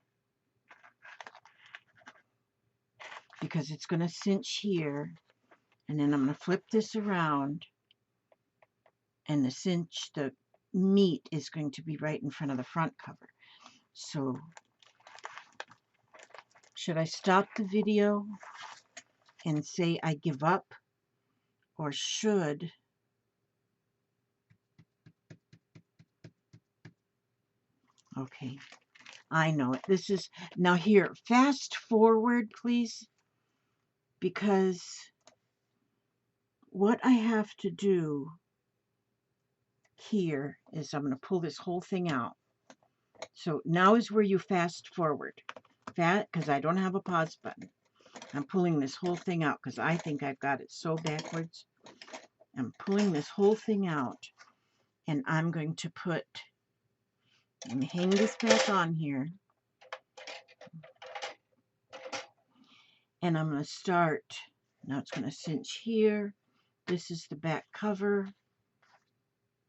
Because it's going to cinch here, and then I'm going to flip this around, and the meat is going to be right in front of the front cover. So, should I stop the video and say I give up, or should okay, I know it. This is, now here, fast forward, please, because what I have to do here is I'm going to pull this whole thing out. So now is where you fast forward. Because I don't have a pause button. I'm pulling this whole thing out because I think I've got it so backwards. I'm pulling this whole thing out, and I'm going to put, let me hang this back on here, and I'm going to start, now it's going to cinch here. This is the back cover.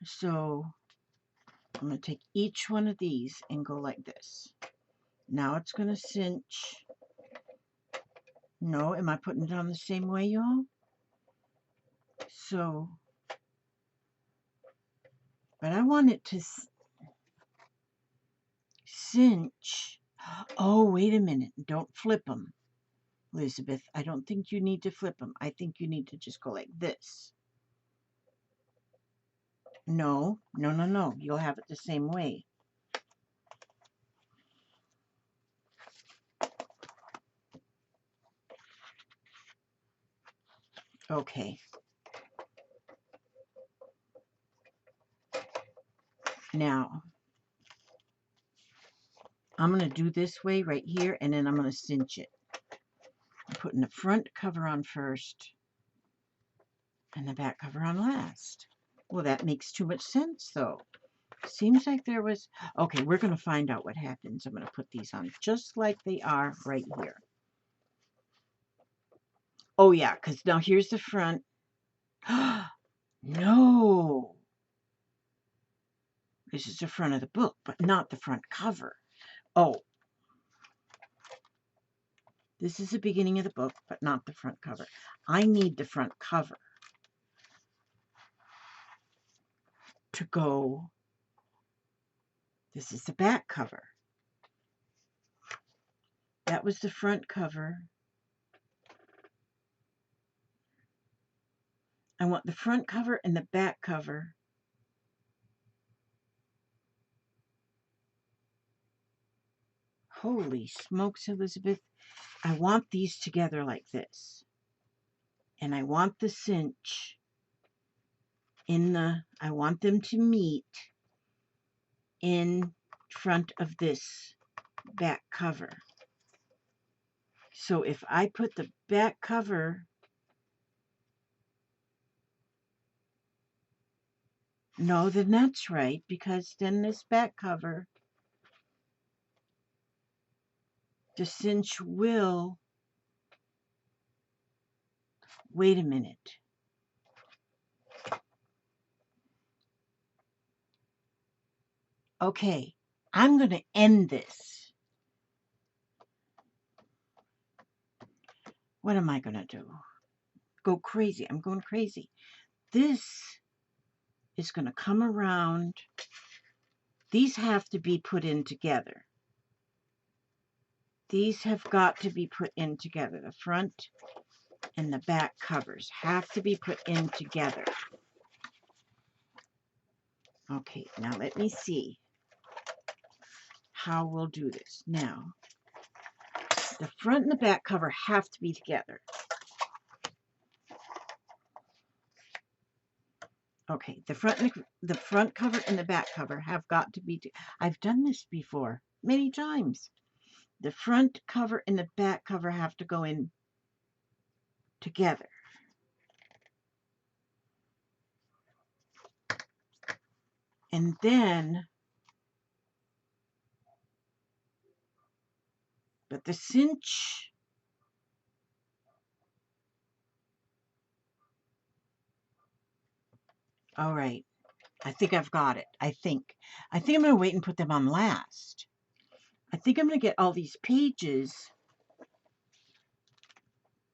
So I'm going to take each one of these and go like this. Now it's going to cinch. No, am I putting it on the same way, y'all? So, but I want it to cinch. Oh, wait a minute. Don't flip them, Elizabeth. I don't think you need to flip them. I think you need to just go like this. No, no, no, no. You'll have it the same way. Okay. Now, I'm going to do this way right here, and then I'm going to cinch it. I'm putting the front cover on first and the back cover on last. Well, that makes too much sense, though. Seems like there was... Okay, we're going to find out what happens. I'm going to put these on just like they are right here. Oh, yeah, because now here's the front. No! This is the front of the book, but not the front cover. Oh. This is the beginning of the book, but not the front cover. I need the front cover to go. This is the back cover. That was the front cover. I want the front cover and the back cover. Holy smokes, Elizabeth. I want these together like this. And I want the cinch I want them to meet in front of this back cover. So if I put the back cover, no, then that's right, because then this back cover, the cinch will, wait a minute. Okay, I'm going to end this. What am I going to do? Go crazy. I'm going crazy. This is going to come around. These have to be put in together. These have got to be put in together. The front and the back covers have to be put in together. Okay, now let me see how we'll do this. Now, the front and the back cover have to be together. Okay, the front cover and the back cover have got to be. I've done this before many times. The front cover and the back cover have to go in together. And then, but the cinch, all right, I think I've got it. I think I'm going to wait and put them on last. I think I'm going to get all these pages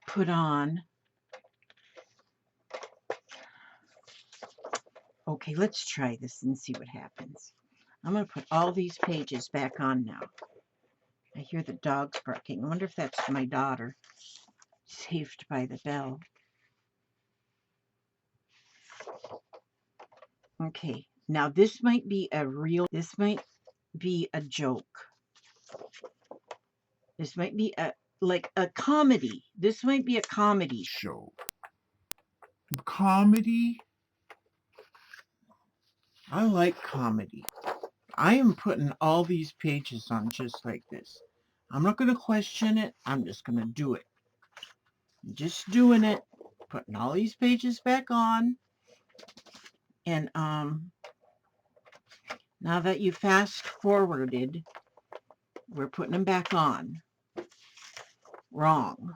put on. Okay, let's try this and see what happens. I'm going to put all these pages back on now. I hear the dogs barking. I wonder if that's my daughter, saved by the bell. Okay, now this might be this might be a joke. This might be like a comedy. This might be a comedy show. Comedy? I like comedy. I am putting all these pages on just like this. I'm not going to question it. I'm just going to do it. I'm just doing it. Putting all these pages back on. And now that you fast forwarded, we're putting them back on. Wrong.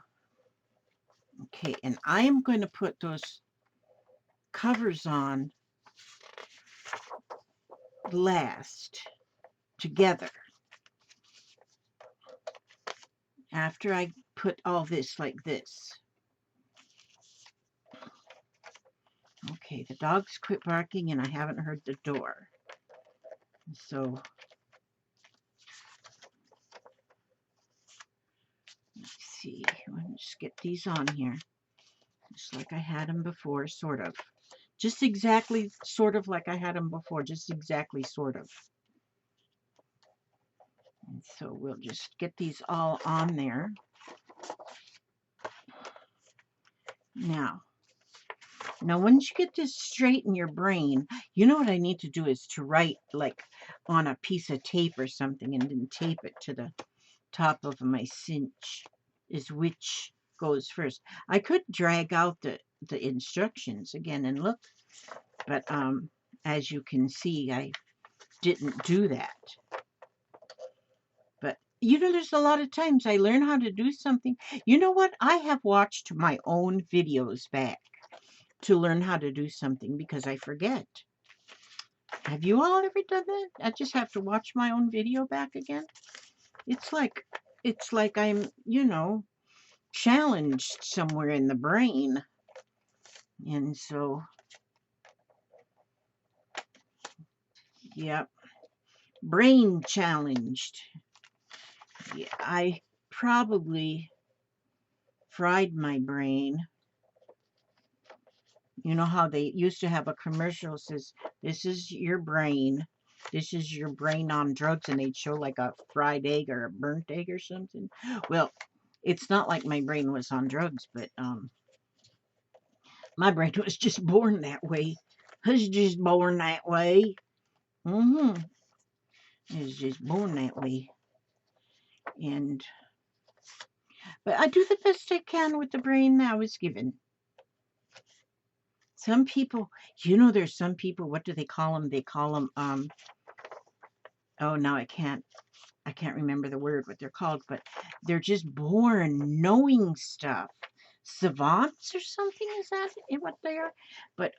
Okay, and I am going to put those covers on last together. After I put all this like this. Okay, the dogs quit barking and I haven't heard the door. So, let's see. Let me just get these on here. Just like I had them before, sort of. Just exactly, sort of like I had them before. Just exactly, sort of. And so we'll just get these all on there. Now, once you get this straight in your brain, you know what I need to do is to write like on a piece of tape or something and then tape it to the top of my cinch is which goes first. I could drag out the instructions again and look, but as you can see, I didn't do that. But you know, there's a lot of times I learn how to do something. You know what? I have watched my own videos back to learn how to do something because I forget. Have you all ever done that? I just have to watch my own video back again. It's like I'm, you know, challenged somewhere in the brain. And so, yep, brain challenged. Yeah, I probably fried my brain You know how they used to have a commercial that says, this is your brain. This is your brain on drugs. And they'd show like a fried egg or a burnt egg or something. Well, it's not like my brain was on drugs, but my brain was just born that way. I was just born that way. Mm-hmm. It was just born that way. And but I do the best I can with the brain that I was given. Some people, there's some people, what do they call them? They call them, oh, now I can't remember the word, what they're called, but they're just born knowing stuff. Savants or something, is that what they are? But,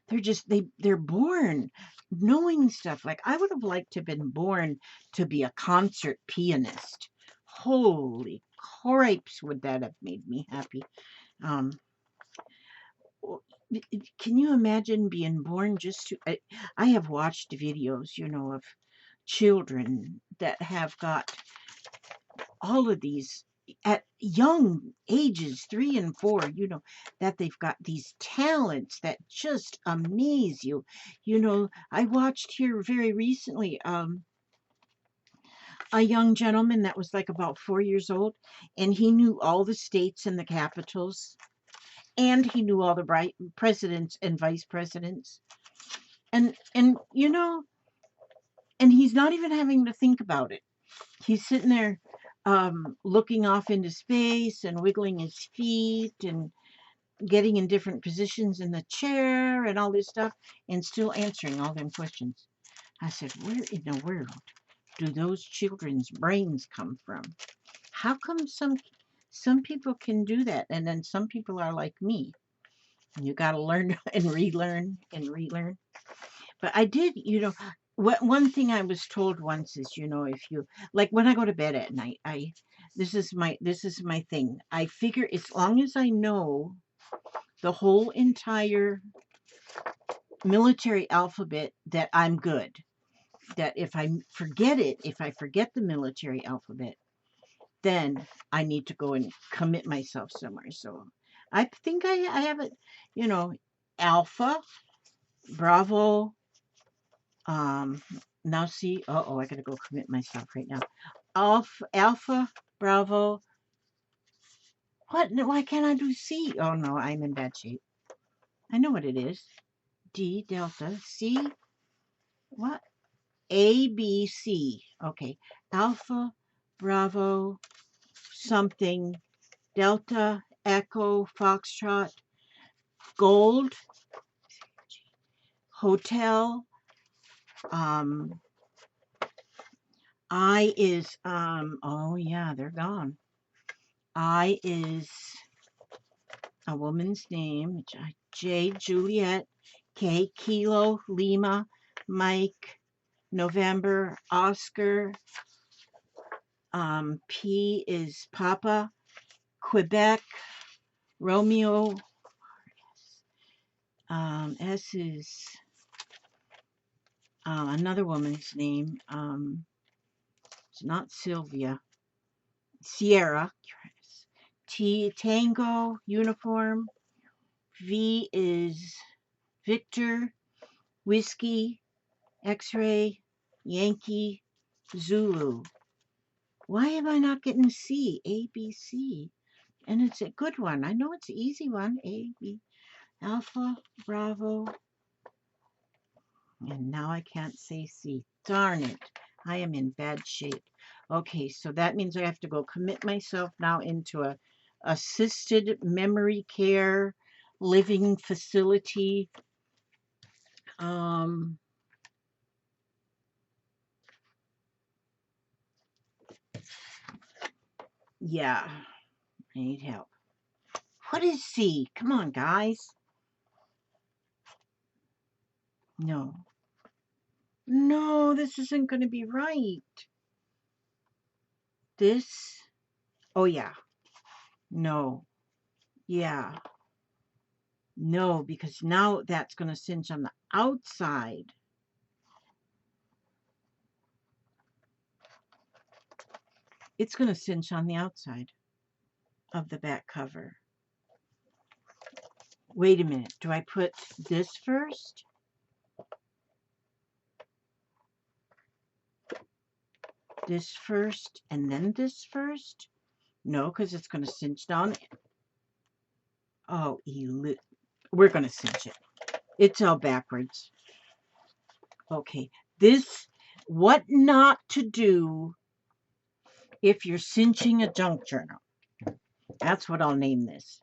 they're just, they're born knowing stuff. Like, I would have liked to have been born to be a concert pianist. Holy cripes, would that have made me happy. Um, can you imagine being born just to... I have watched videos, of children that have got all of these at young ages, 3 and 4, that they've got these talents that just amaze you. I watched here very recently, a young gentleman that was like about 4 years old, and he knew all the states and the capitals, and he knew all the presidents and vice presidents. And and he's not even having to think about it. He's sitting there looking off into space and wiggling his feet and getting in different positions in the chair and all this stuff, and still answering all them questions. I said, where in the world do those children's brains come from? How come some people can do that, and then some people are like me? And you got to learn and relearn and relearn. But I did, one thing I was told once is, if you, like, when I go to bed at night, this is my thing. I figure as long as I know the whole entire military alphabet, that I'm good. That if I forget the military alphabet, then I need to go and commit myself somewhere. So I think I have it, Alpha, Bravo, now see, I gotta go commit myself right now. Alpha, Bravo. What? No, why can't I do C? Oh no, I'm in bad shape. I know what it is. D, Delta, C, what? A, B, C. Okay. Alpha, Bravo, something, Delta, Echo, Foxtrot, Gold, Hotel, I is, oh yeah, they're gone. I is a woman's name. J, Juliet. K, Kilo, Lima, Mike, November, Oscar. P is Papa, Quebec, Romeo. S is another woman's name. It's not Sylvia. Sierra. T, Tango, Uniform. V is Victor, Whiskey, X-Ray, Yankee, Zulu. Why am I not getting C? A, B, C. And it's a good one. I know it's an easy one. A, B, Alpha, Bravo. And now I can't say C. Darn it. I am in bad shape. Okay, so that means I have to go commit myself now into a assisted memory care living facility. Yeah, I need help. What is C? Come on, guys. No. No, this isn't going to be right. This? Oh, yeah. No. Yeah. No, because now that's going to cinch on the outside. It's going to cinch on the outside of the back cover. Wait a minute. Do I put this first? This first and then this first? No, because it's going to cinch down. Oh, we're going to cinch it. It's all backwards. Okay, what not to do if you're cinching a junk journal. That's what I'll name this.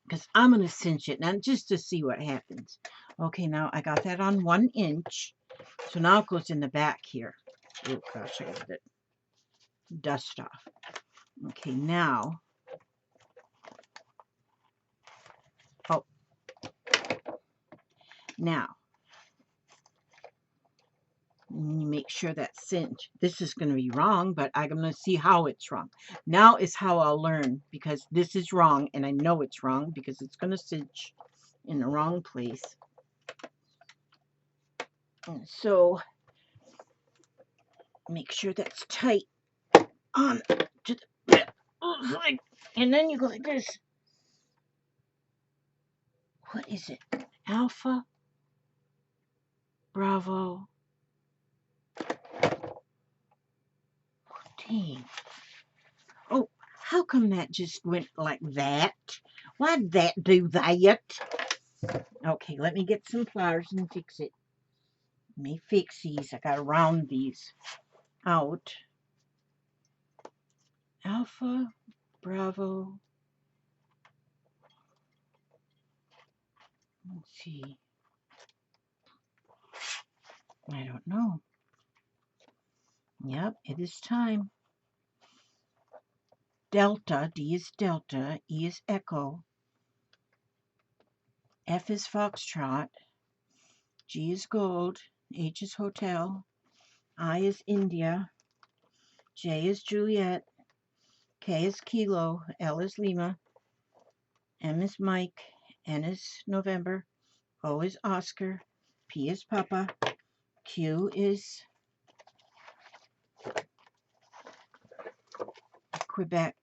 Because I'm going to cinch it now just to see what happens. Okay, now I got that on 1 inch. So now it goes in the back here. Oh gosh, I got the dust off. Okay, now. Oh. Now. Make sure that's cinch. This is going to be wrong, but I'm going to see how it's wrong. Now is how I'll learn, because this is wrong, and I know it's wrong because it's going to cinch in the wrong place. And so make sure that's tight on to the, and then you go like this. What is it? Alpha, Bravo. Dang. Oh, how come that just went like that? Why'd that do that? Okay, let me get some pliers and fix it. Let me fix these. I gotta round these out. Alpha, Bravo. Let's see. I don't know. Yep, it is time. Delta, D is Delta, E is Echo, F is Foxtrot, G is Gold, H is Hotel, I is India, J is Juliet, K is Kilo, L is Lima, M is Mike, N is November, O is Oscar, P is Papa, Q is Quebec,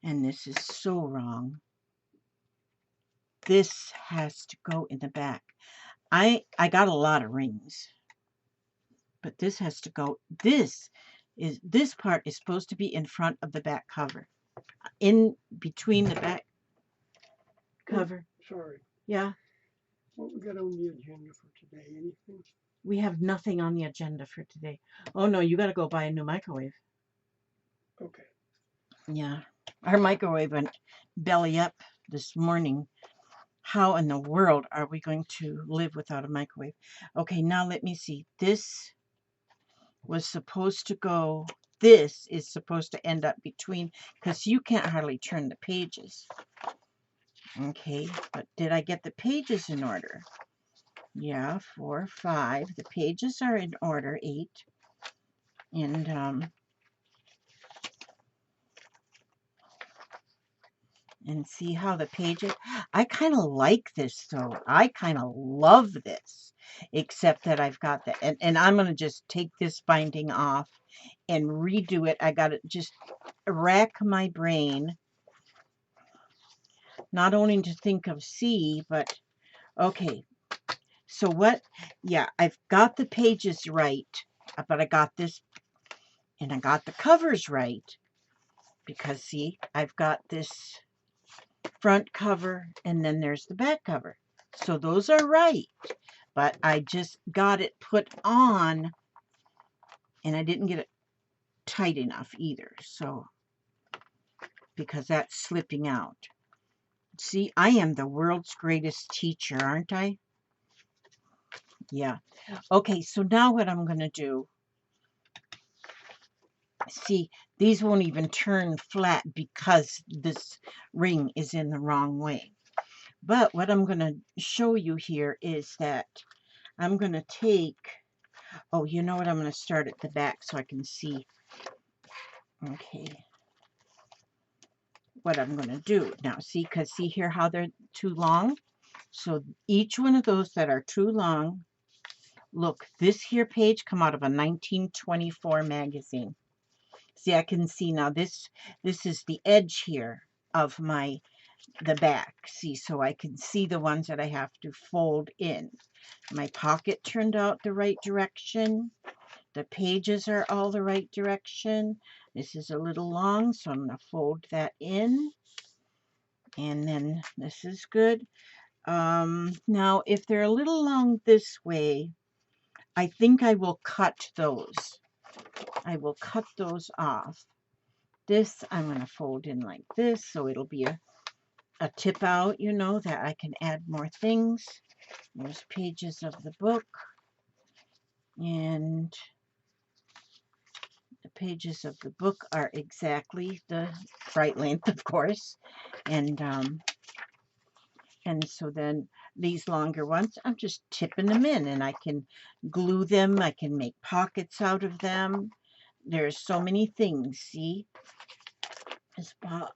and this is so wrong. This has to go in the back. I got a lot of rings, but this has to go. This part is supposed to be in front of the back cover, in between the back cover. Sorry. Yeah. What we got on the agenda for today? Anything? We have nothing on the agenda for today. Oh no, you got to go buy a new microwave. Okay. Yeah, our microwave went belly up this morning. How in the world are we going to live without a microwave? Okay, now let me see. This was supposed to go, this is supposed to end up between, because you can't hardly turn the pages. Okay, but did I get the pages in order? Yeah, 4, 5. The pages are in order, 8. And see how the pages, I kind of like this though. I kind of love this, except that I've got the, and I'm going to just take this binding off and redo it. I got to just rack my brain, not only to think of C, but okay. So what, yeah, I've got the pages right, but I got this, and I got the covers right, because see, I've got this front cover, and then there's the back cover. So those are right, but I just got it put on, and I didn't get it tight enough either, so, because that's slipping out. See, I am the world's greatest teacher, aren't I? Yeah. Okay, so now what I'm going to do, see, these won't even turn flat because this ring is in the wrong way. But what I'm going to show you here is that I'm going to take, oh, you know what? I'm going to start at the back so I can see. Okay. What I'm going to do now, see, because see here how they're too long? So each one of those that are too long, look, this here page come out of a 1924 magazine. See, I can see now this is the edge here of my the back. See, so I can see the ones that I have to fold in. My pocket turned out the right direction. The pages are all the right direction. This is a little long, so I'm going to fold that in. And then this is good. Now, if they're a little long this way, I think I will cut those. I will cut those off. This I'm going to fold in like this, so it'll be a tip out, you know, that I can add more things. There's pages of the book, and the pages of the book are exactly the right length, of course, and so then these longer ones, I'm just tipping them in, and I can glue them. I can make pockets out of them. There's so many things. See,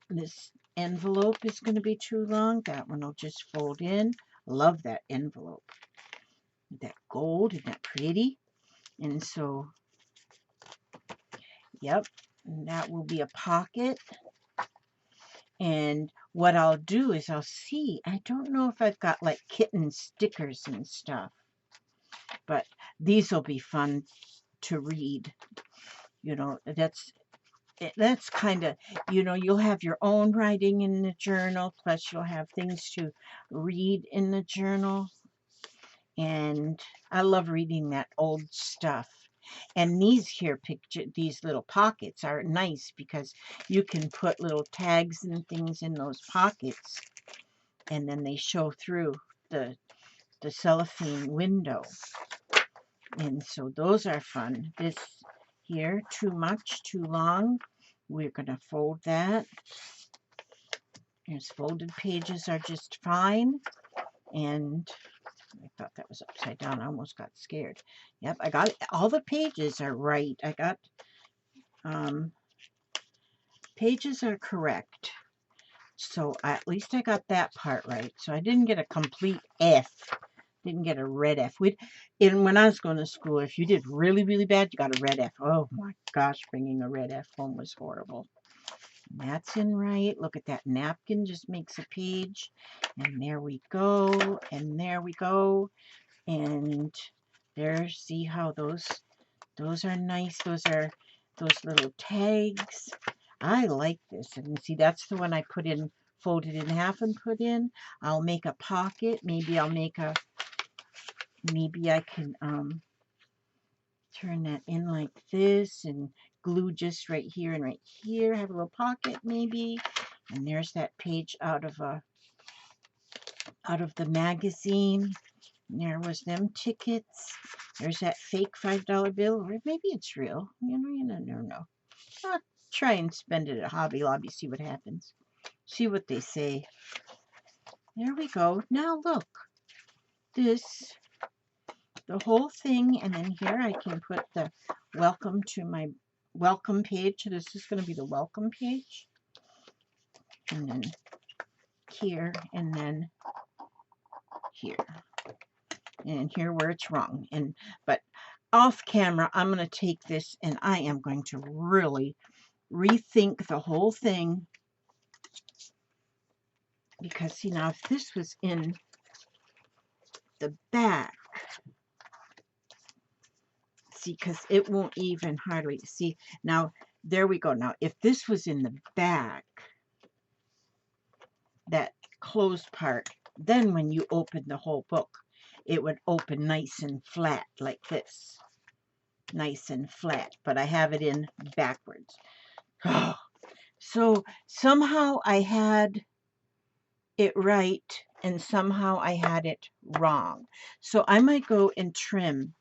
this envelope is going to be too long. That one will just fold in. Love that envelope. That gold, isn't that pretty? And so, yep, and that will be a pocket. And what I'll do is I'll see, I don't know if I've got like kitten stickers and stuff, but these will be fun to read. You know, that's kind of, you know, you'll have your own writing in the journal, plus you'll have things to read in the journal. And I love reading that old stuff. And these here these little pockets are nice because you can put little tags and things in those pockets, and then they show through the cellophane window. And so those are fun. This here, too much, too long. We're going to fold that. There's folded pages are just fine. And I thought that was upside down. I almost got scared. Yep, I got it. All the pages are right. I got pages are correct. So at least I got that part right. So I didn't get a complete F. Didn't get a red F. When I was going to school, if you did really, really bad, you got a red F. Oh my gosh, bringing a red F home was horrible. And that's in right. Look at that napkin, just makes a page. And there we go. And there we go. And there, see how those are nice. Those are those little tags. I like this. And see, that's the one I put in, folded in half and put in. I'll make a pocket. Maybe I'll make a, maybe I can turn that in like this and glue just right here and right here. Have a little pocket maybe. And there's that page out of the magazine. And there was them tickets. There's that fake $5 bill, or maybe it's real. You never know. I'll try and spend it at Hobby Lobby, see what happens. See what they say. There we go. Now look. This, the whole thing, and then here I can put the welcome to my welcome page. This is going to be the welcome page. And then here, and then here. And here where it's wrong. But off camera, I'm going to take this and I am going to really rethink the whole thing. Because see, now if this was in the back, see, because it won't even hardly, see, now there we go. Now if this was in the back, that closed part, then when you open the whole book, it would open nice and flat like this. Nice and flat, but I have it in backwards. Oh, so somehow I had it right and somehow I had it wrong. So I might go and trim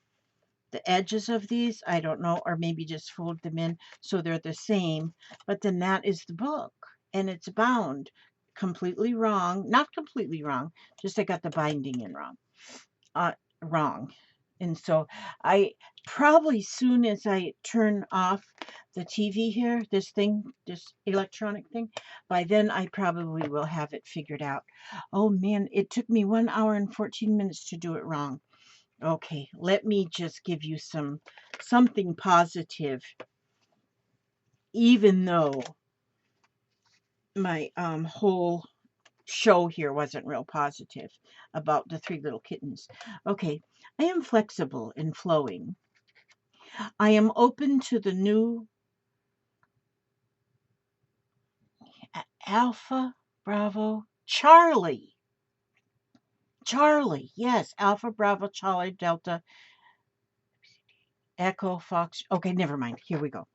the edges of these. I don't know, or maybe just fold them in so they're the same. But then that is the book, and it's bound. Completely wrong. Not completely wrong, just I got the binding in wrong. Wrong. And so I probably, soon as I turn off the TV here, this electronic thing, by then I probably will have it figured out. Oh man, it took me 1 hour and 14 minutes to do it wrong. Okay, let me just give you something positive. Even though my whole show here wasn't real positive about the three little kittens. Okay, I am flexible and flowing. I am open to the new Alpha Bravo Charlie. Charlie, yes, Alpha Bravo Charlie Delta Echo Fox. Okay, never mind. Here we go.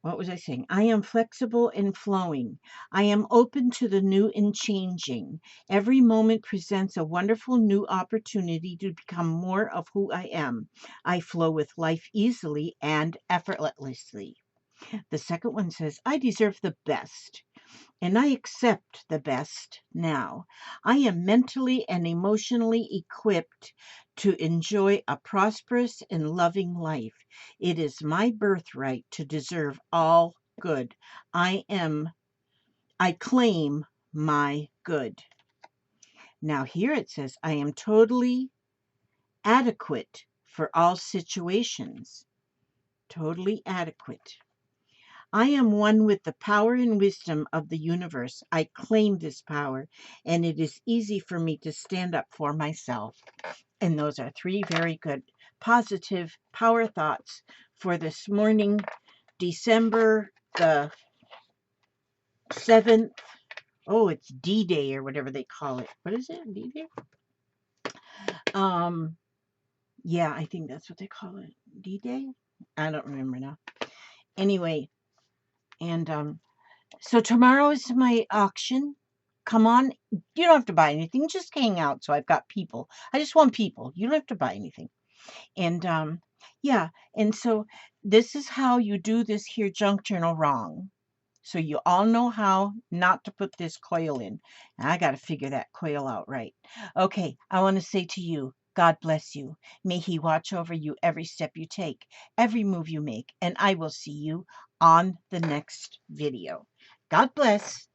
What was I saying? I am flexible and flowing. I am open to the new and changing. Every moment presents a wonderful new opportunity to become more of who I am. I flow with life easily and effortlessly. The second one says, I deserve the best, and I accept the best now. I am mentally and emotionally equipped to enjoy a prosperous and loving life. It is my birthright to deserve all good. I claim my good. Now here it says, I am totally adequate for all situations. Totally adequate. I am one with the power and wisdom of the universe. I claim this power, and it is easy for me to stand up for myself. And those are three very good positive power thoughts for this morning, December the 7th. Oh, it's D-Day or whatever they call it. What is it? D-Day? Yeah, I think that's what they call it. D-Day? I don't remember now. Anyway, and so tomorrow is my auction. Come on. You don't have to buy anything. Just hang out. So I've got people. I just want people. You don't have to buy anything. And yeah. And so this is how you do this here junk journal wrong. So you all know how not to put this coil in. And I got to figure that coil out right. Okay. I want to say to you, God bless you. May He watch over you every step you take, every move you make. And I will see you on the next video. God bless.